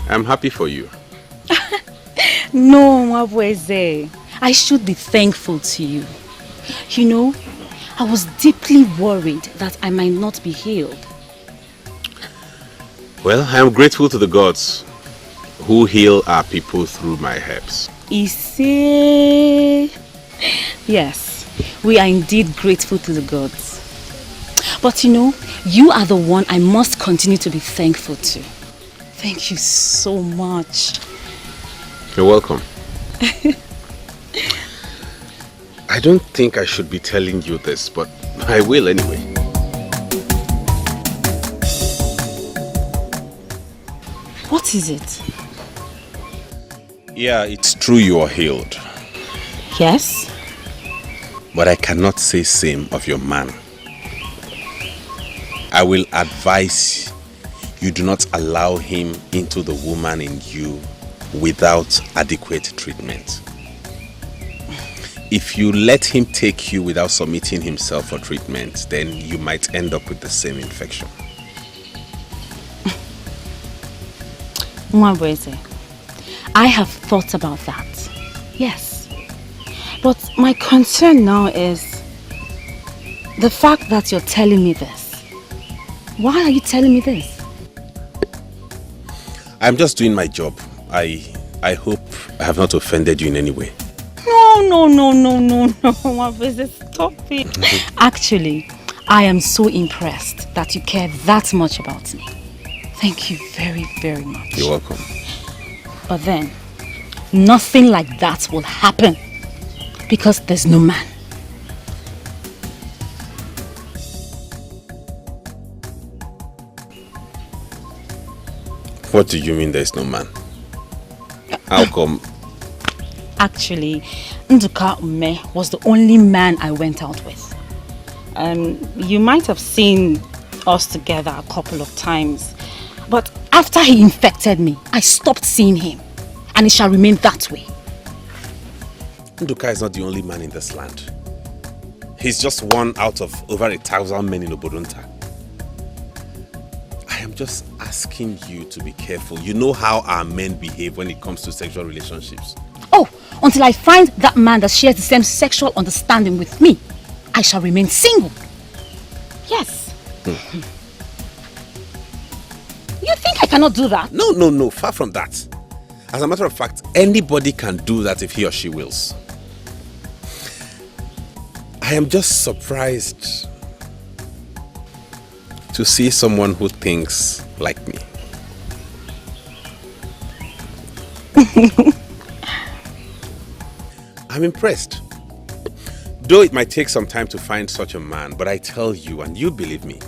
I'm happy for you. No, Mabweze. I should be thankful to you. You know, I was deeply worried that I might not be healed. Well, I am grateful to the gods who heal our people through my herbs. Ise. Yes, we are indeed grateful to the gods. But you know, you are the one I must continue to be thankful to. Thank you so much. You're welcome. I don't think I should be telling you this, but I will anyway. What is it? Yeah, it's true you are healed. Yes? But I cannot say same of your man. I will advise you do not allow him into the woman in you without adequate treatment. If you let him take you without submitting himself for treatment, then you might end up with the same infection. Mwabweze, I have thought about that. Yes. But my concern now is the fact that you're telling me this. Why are you telling me this? I'm just doing my job. I hope I have not offended you in any way. No, Mwabweze, stop it. Actually, I am so impressed that you care that much about me. Thank you very, very much. You're welcome. But then, nothing like that will happen because there's no man. What do you mean there's no man? How come? Actually, Nduka Ume was the only man I went out with. You might have seen us together a couple of times. But after he infected me, I stopped seeing him. And it shall remain that way. Nduka is not the only man in this land. He's just one out of over 1,000 men in Obodunta. I am just asking you to be careful. You know how our men behave when it comes to sexual relationships. Oh, until I find that man that shares the same sexual understanding with me, I shall remain single. Yes. You think I cannot do that? No, far from that. As a matter of fact, anybody can do that if he or she wills. I am just surprised to see someone who thinks like me. I'm impressed. Though it might take some time to find such a man, but I tell you, and you believe me,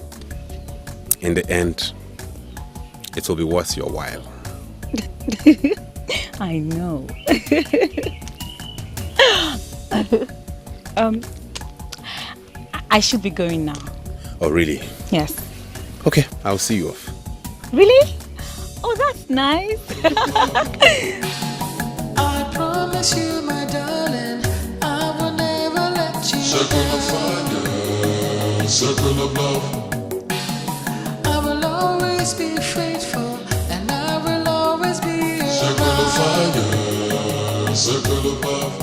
in the end, it will be worth your while. I know. I should be going now. Oh, really? Yes. Okay, I'll see you off. Really? Oh, that's nice. I promise you, my darling, I will never let you Circle of fire, circle of love. I will always be faithful, and I will always be Circle of fire, circle of love.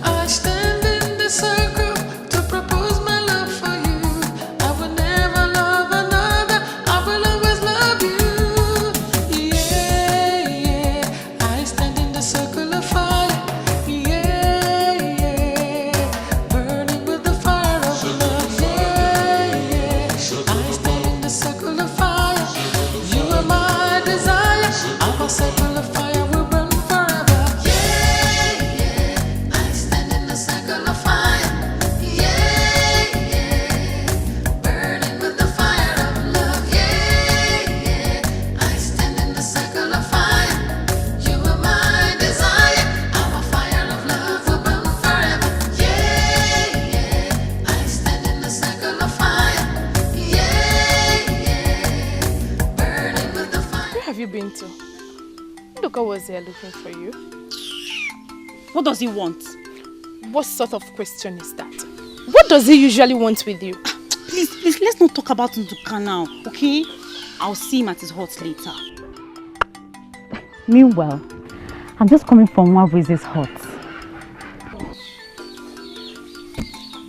I stand in the circle to propose my love for you. I will never love another, I will always love you. Yeah, I stand in the circle of fire. Yeah, burning with the fire of love. Yeah, I stand in the circle of fire. You are my desire. Our circle of fire will burn forever. Yeah, I stand in the circle of fire. Yeah, burning with the fire of have you been to? Ndoka was there looking for you. What does he want? What sort of question is that? What does he usually want with you? Please, let's not talk about Ndoka now, okay? I'll see him at his hut later. Meanwhile, I'm just coming from Wabueze's hut.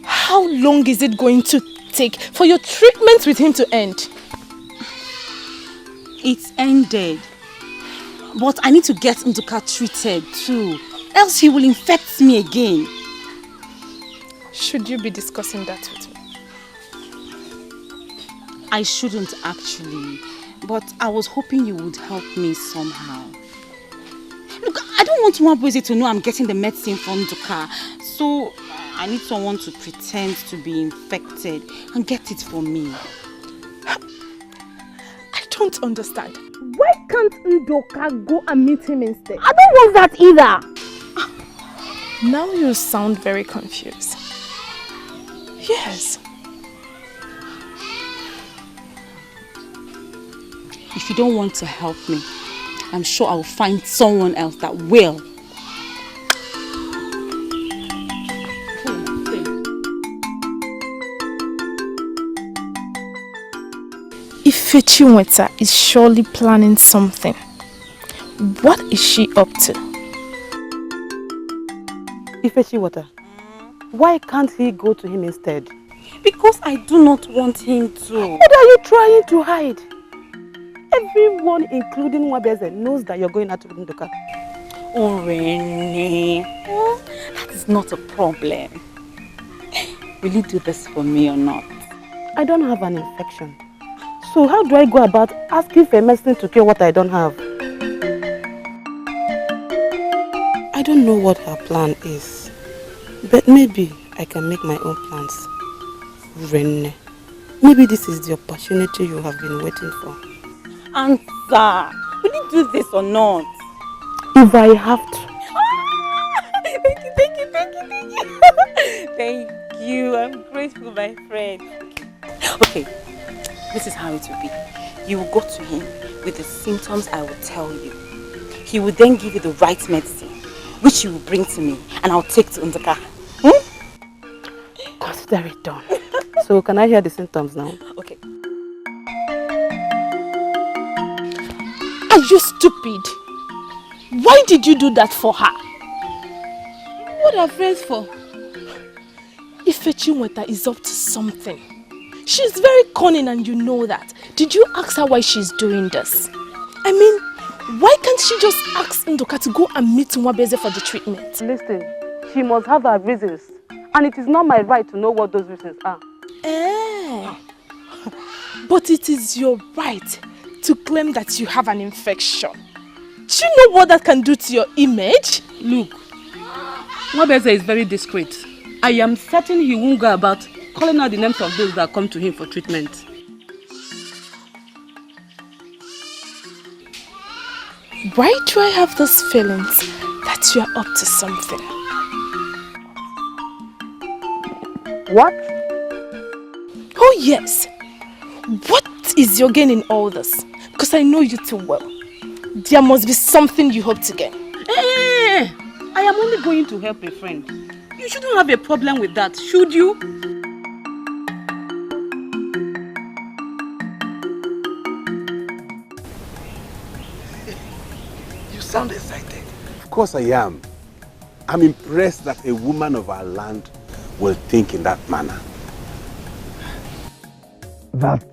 How long is it going to take for your treatment with him to end? It's ended. But I need to get Ndoka treated too. Else he will infect me again. Should you be discussing that with me? I shouldn't actually. But I was hoping you would help me somehow. Look, I don't want Wabueze to know I'm getting the medicine from Ndoka. So I need someone to pretend to be infected and get it for me. I don't understand. Why can't Ndoka go and meet him instead? I don't want that either. Now you sound very confused. Yes. If you don't want to help me, I'm sure I'll find someone else that will. Ife Chinweta is surely planning something. What is she up to? Ife Chinweta, why can't he go to him instead? Because I do not want him to. What are you trying to hide? Everyone, including Wabueze, knows that you're going out with Ndoka. Oh, Rene, that is not a problem. Will you do this for me or not? I don't have an infection. So how do I go about asking for medicine to cure what I don't have? I don't know what her plan is, but maybe I can make my own plans. Rene, maybe this is the opportunity you have been waiting for. Answer, will you do this or not? If I have to. Thank you. Thank you. I'm grateful, my friend. Okay, this is how it will be. You will go to him with the symptoms I will tell you. He will then give you the right medicine, which you will bring to me, and I'll take to Ndoka. Consider it done. So can I hear the symptoms now? Okay. Are you stupid? Why did you do that for her? What are friends for? Ife Chinweta is up to something. She's very cunning and you know that. Did you ask her why she's doing this? I mean, why can't she just ask Ndoka to go and meet Wabueze for the treatment? Listen, she must have her reasons. And it is not my right to know what those reasons are. But it is your right to claim that you have an infection. Do you know what that can do to your image? Look, Wabueze is very discreet. I am certain he won't go about calling out the names of those that come to him for treatment. Why do I have those feelings that you are up to something? What? Oh yes. What is your gain in all this? Because I know you too well. There must be something you hope to gain. Hey, I am only going to help a friend. You shouldn't have a problem with that, should you? You sound excited. Of course I am. I'm impressed that a woman of our land will think in that manner. That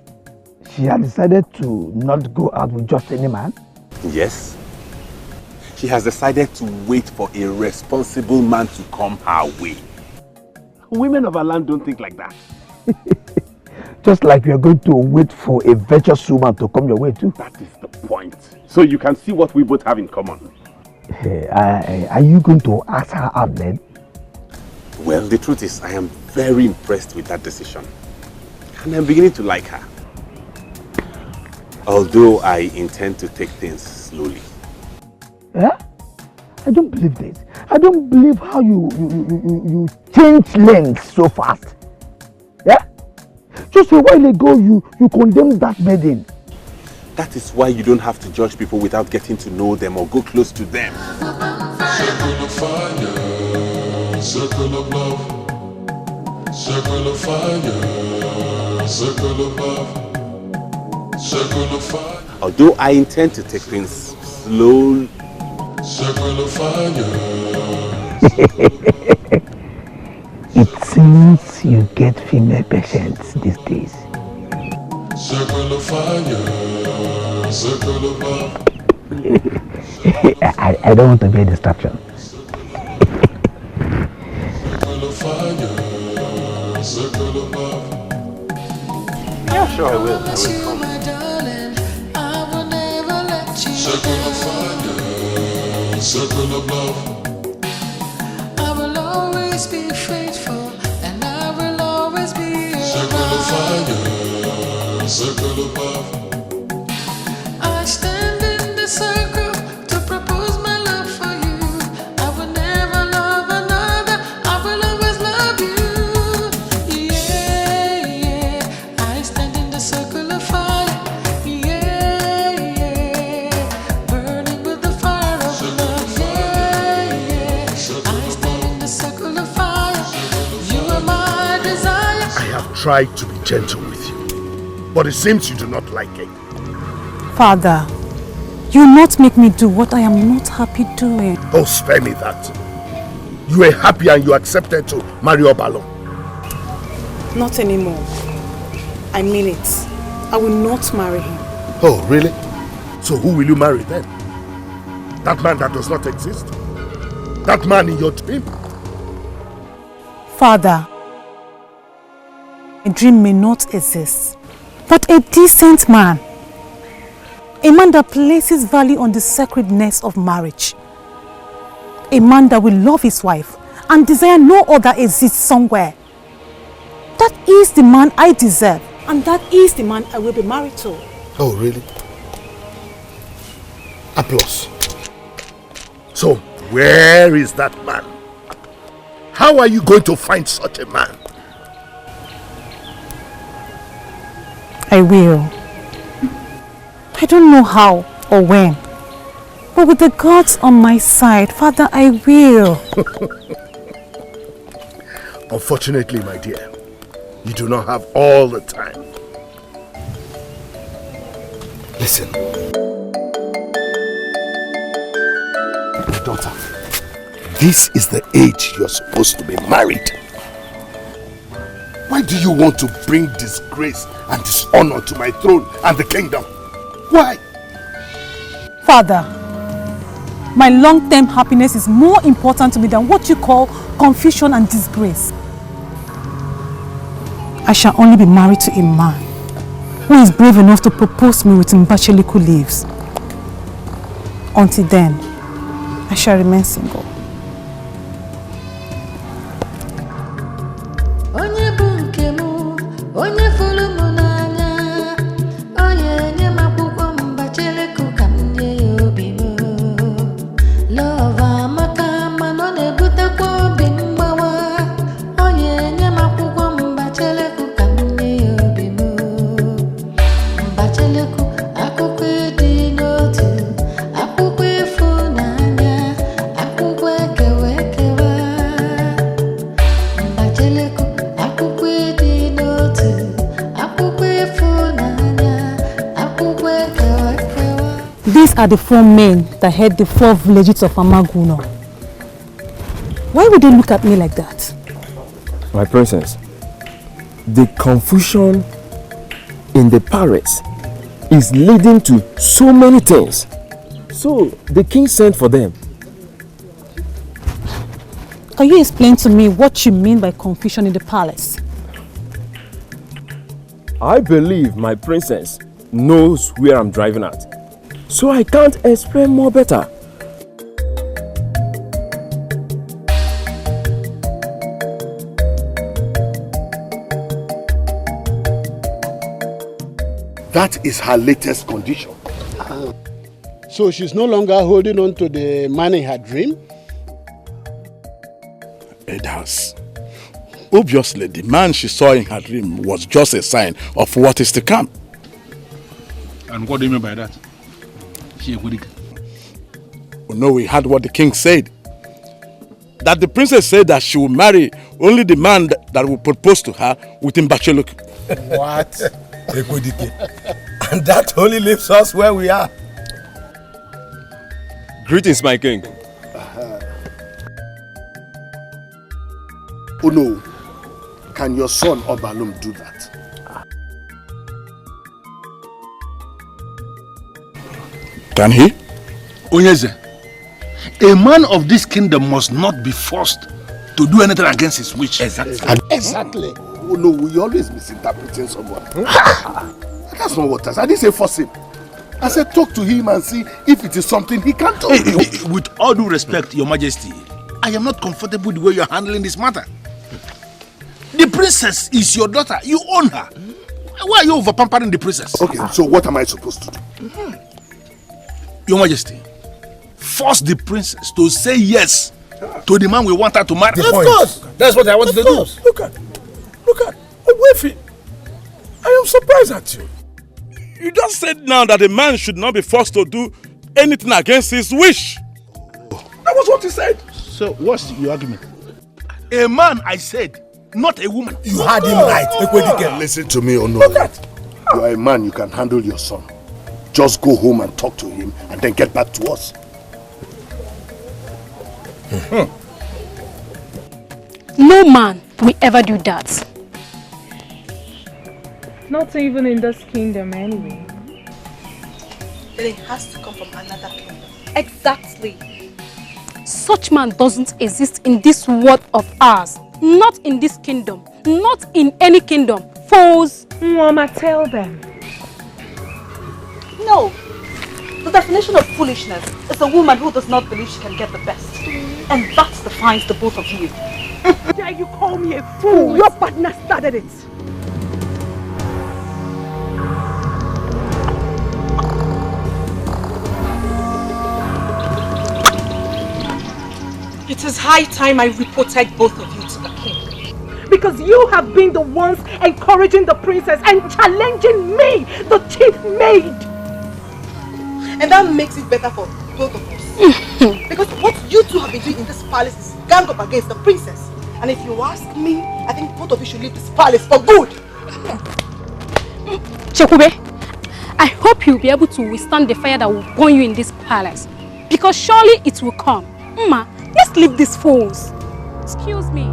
she had decided to not go out with just any man? Yes. She has decided to wait for a responsible man to come her way. Women of our land don't think like that. Just like we are going to wait for a virtuous woman to come your way too. That is the point. So you can see what we both have in common. Hey, are you going to ask her out then? Well, the truth is I am very impressed with that decision. And I'm beginning to like her. Although I intend to take things slowly. Yeah? I don't believe this. I don't believe how you change lanes so fast. Yeah? Just a while ago you condemned that maiden. That is why you don't have to judge people without getting to know them or go close to them. Circle of fire, circle of love. Circle of fire, circle of love. Circle of fire. Although I intend to take things slow. Circle of fire. It seems you get female patients these days. Circle of fire, circle of love. I don't want to be a distraction. Circle of fire, circle of love. Yeah, sure, I will. Circle of fire, circle of love. I will always be faithful, and I will always be circle of fire, circle of love. I stand in the circle to propose my love for you. I will never love another, I will always love you. Yeah, yeah. I stand in the circle of fire. Yeah, yeah. Burning with the fire of love. Yeah, yeah. I stand in the circle of fire. You are my desire. I have tried to be gentle with you, but it seems you do not like it. Father, you will not make me do what I am not happy doing. Oh, spare me that. You were happy and you accepted to marry Obalo. Not anymore. I mean it. I will not marry him. Oh, really? So who will you marry then? That man that does not exist? That man in your dream? Father, a dream may not exist, but a decent man. A man that places value on the sacredness of marriage. A man that will love his wife and desire no other exists somewhere. That is the man I deserve, and that is the man I will be married to. Oh, really? Applause. So, where is that man? How are you going to find such a man? I will. I don't know how or when, but with the gods on my side, Father, I will. Unfortunately, my dear, you do not have all the time. Listen. My daughter, this is the age you're supposed to be married. Why do you want to bring disgrace and dishonor to my throne and the kingdom? Why? Father, my long-term happiness is more important to me than what you call confusion and disgrace. I shall only be married to a man who is brave enough to propose me with mbacheliku leaves. Until then, I shall remain single. These are the 4 men that head the 4 villages of Amaguno. Why would they look at me like that? My princess, the confusion in the palace is leading to so many things. So the king sent for them. Can you explain to me what you mean by confusion in the palace? I believe my princess knows where I'm driving at. So I can't explain more better. That is her latest condition. So she's no longer holding on to the man in her dream? It has. Obviously, the man she saw in her dream was just a sign of what is to come. And what do you mean by that? Well, no, we heard what the king said. That the princess said that she will marry only the man that will propose to her within Bacheluk. What? And that only leaves us where we are. Greetings, my king. Oh no, can your son Obalum do that? Can he? Ugezu, a man of this kingdom must not be forced to do anything against his wish. Exactly. Oh no, we always misinterpreting someone. That's not what I said. I didn't say force him. I said talk to him and see if it is something he can do. With all due respect, Your Majesty, I am not comfortable with the way you are handling this matter. The princess is your daughter. You own her. Why are you over-pampering the princess? Okay, so what am I supposed to do? Your Majesty, force the princess to say yes to the man we want her to marry. Of course. That's what I want to do. Look at. Wefi, I am surprised at you. You just said now that a man should not be forced to do anything against his wish. That was what he said. So what's your argument? A man, I said, not a woman. You had him right. Listen to me, Ono. You are a man, you can handle your son. Just go home and talk to him and then get back to us. No man will ever do that. Not even in this kingdom anyway. Then it has to come from another kingdom. Exactly. Such man doesn't exist in this world of ours. Not in this kingdom. Not in any kingdom. Fools. Mama, tell them. No. The definition of foolishness is a woman who does not believe she can get the best. And that defines the both of you. Dare you call me a fool? Your partner started it. It is high time I reported both of you to the king. Because you have been the ones encouraging the princess and challenging me, the chief maid. And that makes it better for both of us. Because what you two have been doing in this palace is gang up against the princess. And if you ask me, I think both of you should leave this palace for good. Chekube, I hope you'll be able to withstand the fire that will burn you in this palace. Because surely it will come. Mma, let's leave these fools. Excuse me.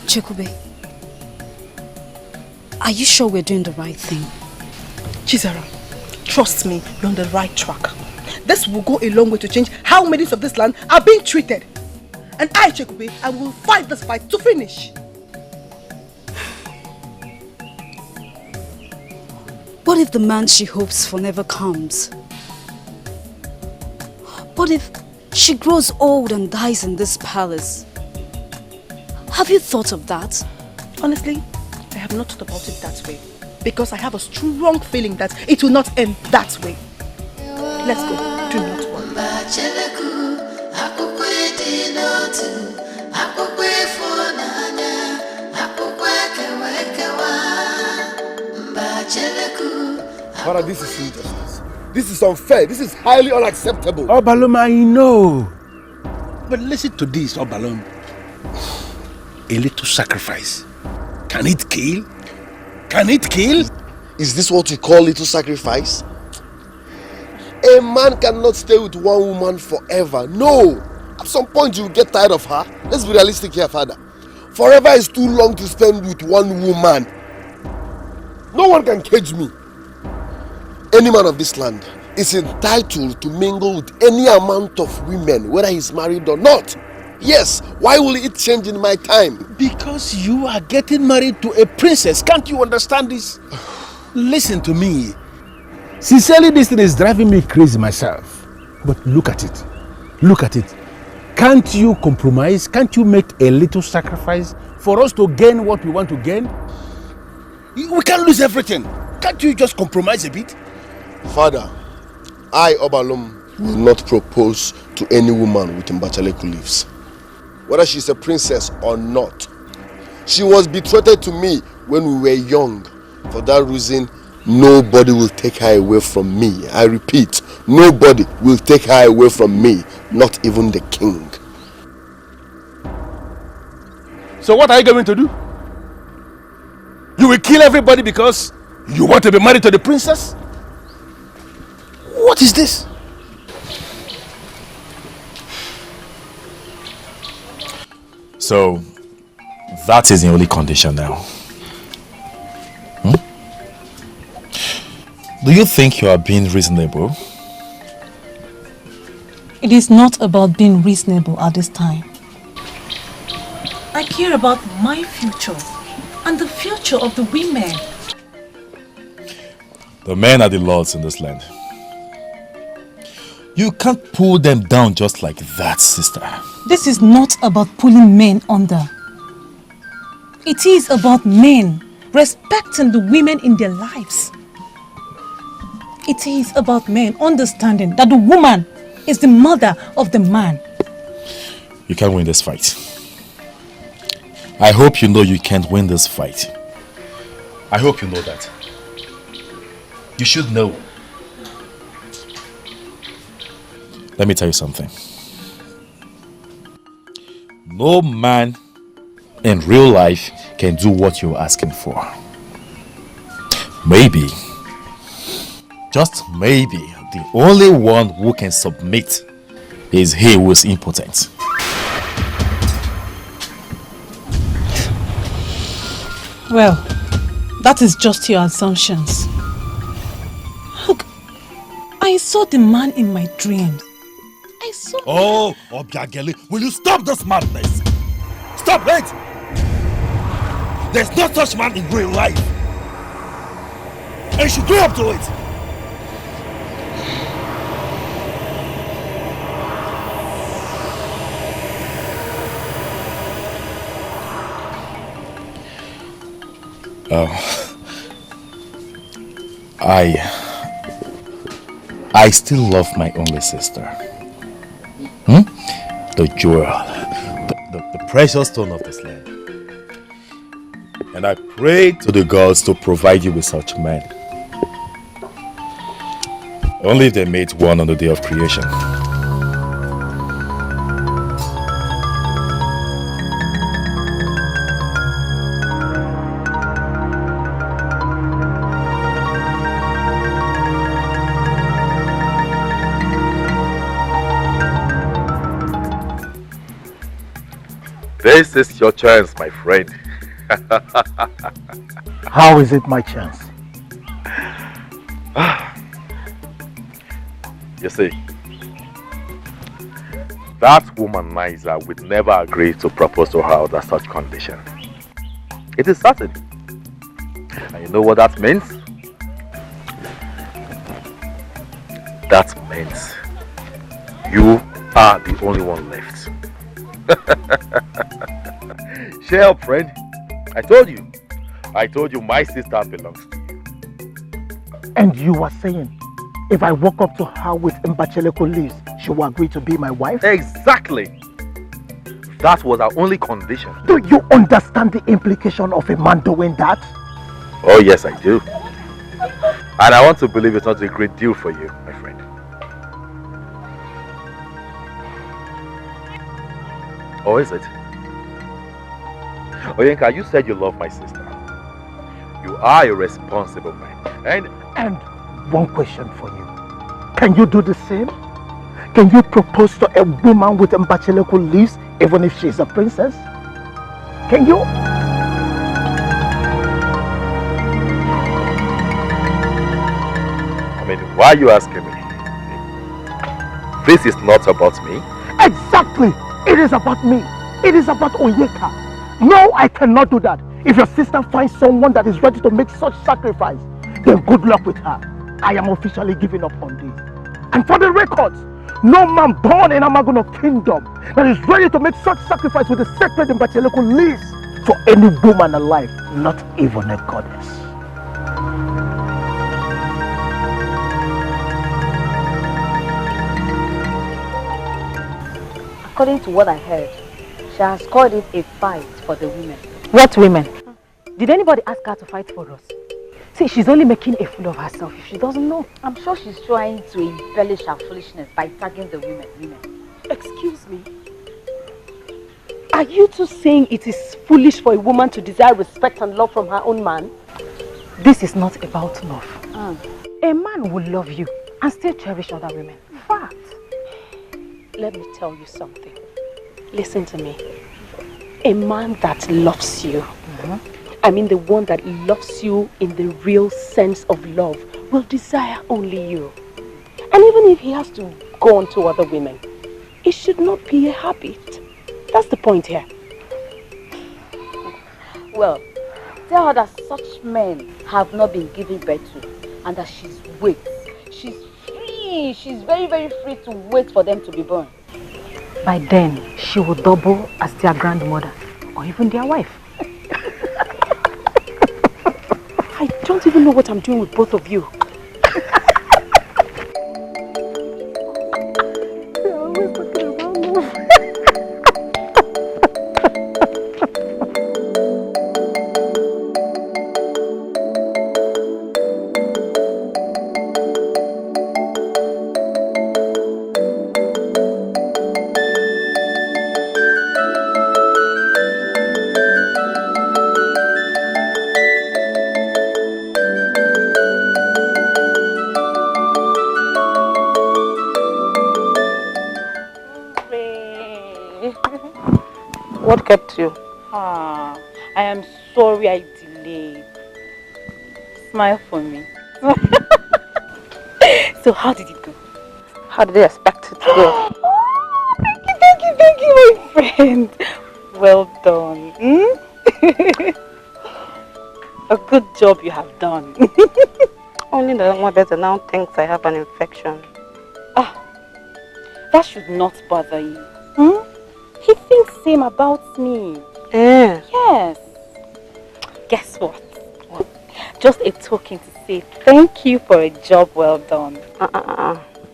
Chekube, are you sure we're doing the right thing? Chizara, trust me, you're on the right track. This will go a long way to change how many of this land are being treated. And I, Chekube, I will fight this fight to finish. What if the man she hopes for never comes? What if she grows old and dies in this palace? Have you thought of that? Honestly, I have not thought about it that way. Because I have a strong feeling that it will not end that way. Let's go. Do not worry. Father, this is injustice. This is unfair. This is highly unacceptable. Obalum, I know. But listen to this, Obalum. A little sacrifice. Can it kill? Can it kill? Is this what you call little sacrifice? A man cannot stay with one woman forever. No! At some point you'll get tired of her. Let's be realistic here, Father. Forever is too long to spend with one woman. No one can cage me. Any man of this land is entitled to mingle with any amount of women, whether he's married or not. Yes, why will it change in my time? Because you are getting married to a princess. Can't you understand this? Listen to me. Sincerely, this thing is driving me crazy myself. But look at it. Look at it. Can't you compromise? Can't you make a little sacrifice for us to gain what we want to gain? We can't lose everything. Can't you just compromise a bit? Father, I, Obalom, will not propose to any woman with Mbachaleku leaves. Whether she's a princess or not. She was betrothed to me when we were young. For that reason, nobody will take her away from me. I repeat, nobody will take her away from me, not even the king. So what are you going to do? You will kill everybody because you want to be married to the princess? What is this? So, that is the only condition now. Do you think you are being reasonable? It is not about being reasonable at this time. I care about my future and the future of the women. The men are the lords in this land. You can't pull them down just like that, sister. This is not about pulling men under. It is about men respecting the women in their lives. It is about men understanding that the woman is the mother of the man. You can't win this fight. I hope you know you can't win this fight. I hope you know that. You should know. Let me tell you something. No man in real life can do what you're asking for. Maybe, just maybe, the only one who can submit is he who is impotent. Well, that is just your assumptions. Look, I saw the man in my dreams. I saw... Oh, Obiageli, will you stop this madness? Stop it! There's no such man in real life. And you should grow up to it. I still love my only sister. The jewel, the precious stone of this land. And I pray to the gods to provide you with such men. Only they made one on the day of creation. This is your chance, my friend. How is it my chance? You see, that womanizer would never agree to propose to her under such condition. It is certain. And you know what that means? That means you are the only one left. Cheer up, friend. I told you my sister belongs to you. And you are saying, if I walk up to her with Mbachaleku leaves, she will agree to be my wife? Exactly. That was our only condition. Do you understand the implication of a man doing that? Oh yes, I do. And I want to believe it's not a great deal for you, my friend. Or is it? Oyenka, you said you love my sister. You are a responsible man. And one question for you. Can you do the same? Can you propose to a woman with Mbachaleku leaves even if she's a princess? Can you? I mean, why are you asking me? This is not about me. Exactly! It is about me. It is about Onyeka. No, I cannot do that. If your sister finds someone that is ready to make such sacrifice, then good luck with her. I am officially giving up on this. And for the records, No man born in Amagono kingdom that is ready to make such sacrifice with the sacred Mbacheleku lives for any woman alive, not even a goddess. According to what I heard, she has called it a fight for the women. What women? Did anybody ask her to fight for us? See, she's only making a fool of herself if she doesn't know. I'm sure she's trying to embellish her foolishness by tagging the women. Excuse me? Are you two saying it is foolish for a woman to desire respect and love from her own man? This is not about love. A man will love you and still cherish other women. Fact. Let me tell you something. Listen to me. A man that loves you, I mean the one that loves you in the real sense of love, will desire only you. And even if he has to go on to other women, it should not be a habit. That's the point here. Well, tell her that such men have not been given birth to and that she's weak. She's free. She's very, very free to wait for them to be born. By then, she will double as their grandmother or even their wife. I don't even know what I'm doing with both of you. What kept you? I am sorry I delayed. Smile for me. So how did it go? How did they expect it to go? Thank you, my friend. Well done. A good job you have done. Only the one better now thinks I have an infection. That should not bother you. He thinks same about me. Yes. Guess what? Just a token to say thank you for a job well done.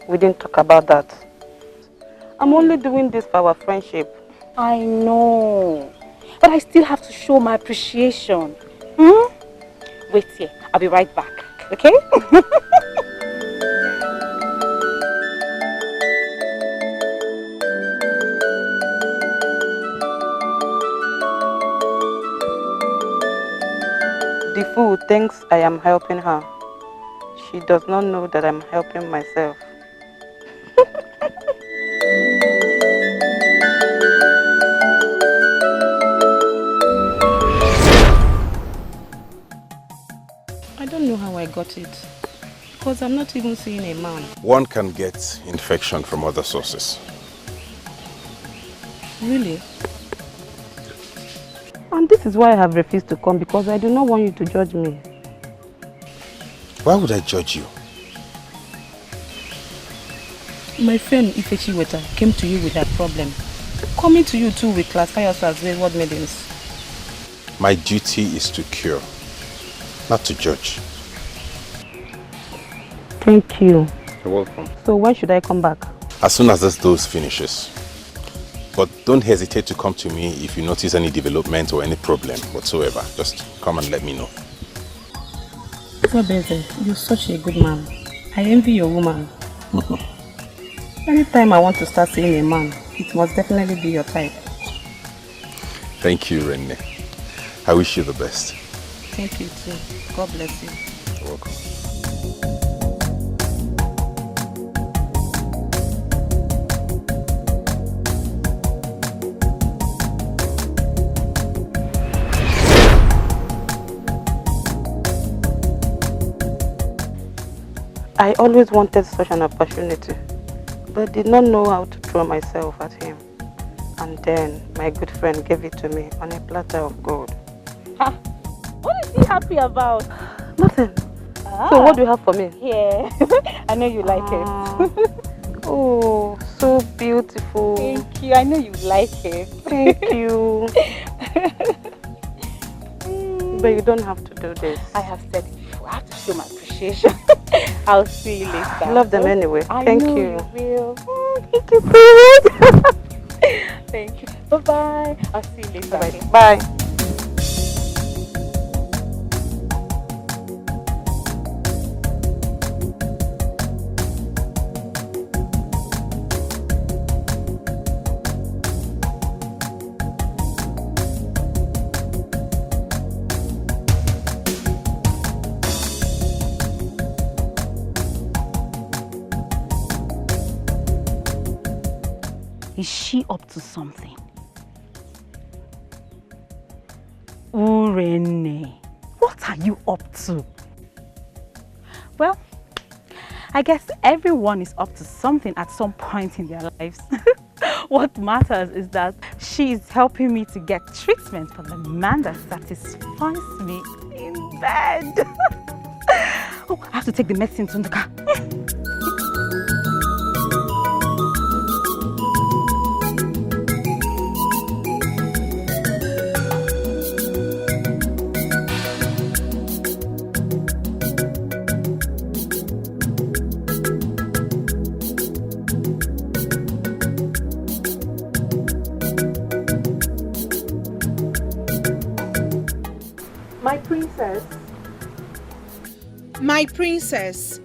We didn't talk about that. I'm only doing this for our friendship. I know. But I still have to show my appreciation. Wait here. I'll be right back. Okay? The fool thinks I am helping her. She does not know that I'm helping myself. I don't know how I got it. Because I'm not even seeing a man. One can get infection from other sources. Really? And this is why I have refused to come, because I do not want you to judge me. Why would I judge you? My friend Ifechi Weta came to you with that problem. Coming to you too will classify us as wayward maidens. My duty is to cure, not to judge. Thank you. You're welcome. So when should I come back? As soon as this dose finishes. But don't hesitate to come to me if you notice any development or any problem whatsoever. Just come and let me know. Wabeze, you're such a good man. I envy your woman. Anytime I want to start seeing a man, it must definitely be your type. Thank you, Rene. I wish you the best. Thank you too. God bless you. You're welcome. I always wanted such an opportunity, but did not know how to throw myself at him. And then my good friend gave it to me on a platter of gold. Ha! What is he happy about? Nothing. So what do you have for me? Yeah, I know you like it. Oh, so beautiful. Thank you. I know you like it. Thank you. But you don't have to do this. I have said it before. I have to show my appreciation. I'll see you later. I love them anyway. Thank you. You will. Thank you so much. Thank you. Bye-bye. I'll see you later. Bye. Bye. Is she up to something? Urene, what are you up to? Well, I guess everyone is up to something at some point in their lives. What matters is that she is helping me to get treatment for the man that satisfies me in bed. Oh, I have to take the medicine to the car. My princess. My princess.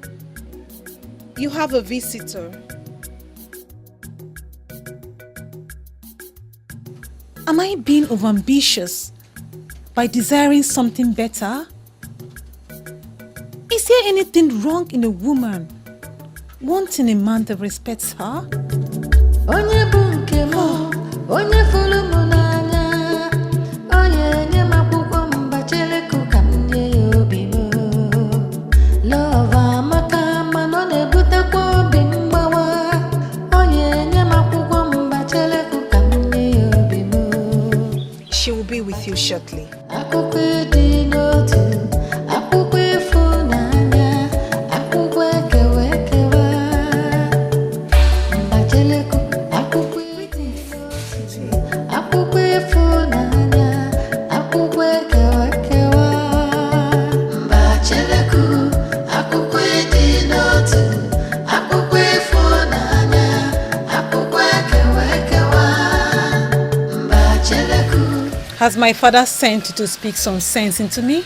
You have a visitor. Am I being overambitious by desiring something better? Is there anything wrong in a woman wanting a man that respects her? She will be with you shortly. Has my father sent you to speak some sense into me?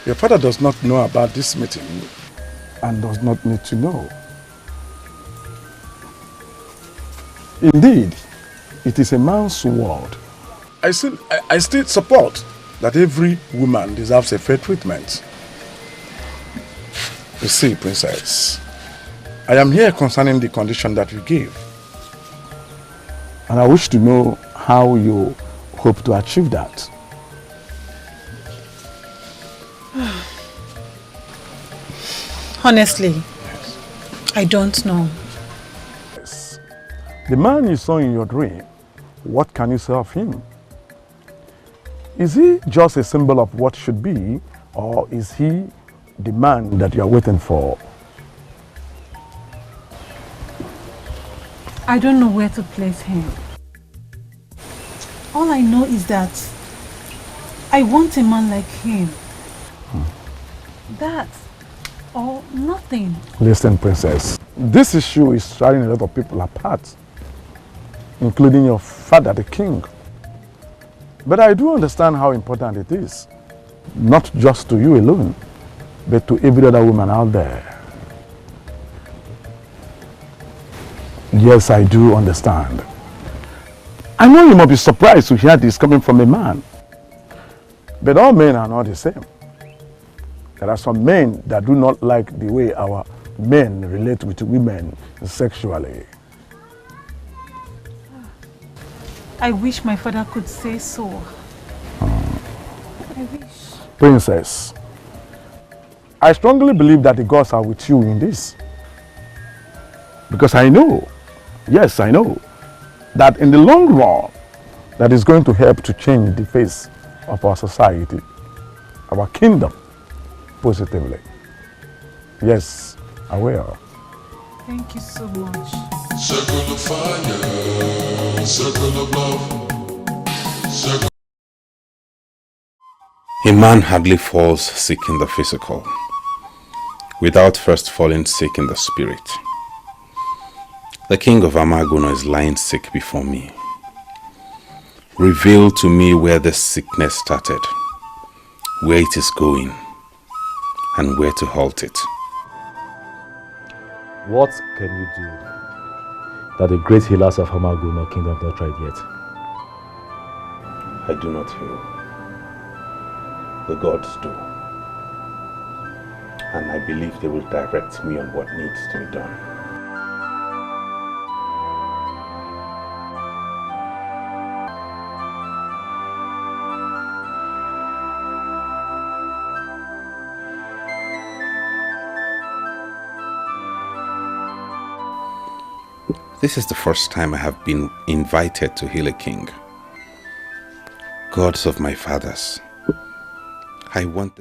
Your father does not know about this meeting and does not need to know. Indeed, it is a man's world. I still support that every woman deserves a fair treatment. You see, Princess, I am here concerning the condition that you gave. And I wish to know how you hope to achieve that. Honestly, yes. I don't know. Yes. The man you saw in your dream, what can you say of him? Is he just a symbol of what should be, or is he the man that you are waiting for? I don't know where to place him. All I know is that I want a man like him. That or nothing. Listen, Princess, this issue is tearing a lot of people apart, including your father, the king. But I do understand how important it is, not just to you alone, but to every other woman out there. Yes, I do understand. I know you might be surprised to hear this coming from a man, but all men are not the same. There are some men that do not like the way our men relate with women sexually. I wish my father could say so. I wish. Princess, I strongly believe that the gods are with you in this. Because I know, yes, I know, that in the long run, that is going to help to change the face of our society, our kingdom, positively. Yes, I will. Thank you so much. Circle of fire, circle of love, circle. A man hardly falls sick in the physical without first falling sick in the spirit. The king of Amaguno is lying sick before me. Reveal to me where this sickness started, where it is going, and where to halt it. What can you do that the great healers of Amaguno kingdom have not tried yet? I do not heal. The gods do. And I believe they will direct me on what needs to be done. This is the first time I have been invited to heal a king. Gods of my fathers, I want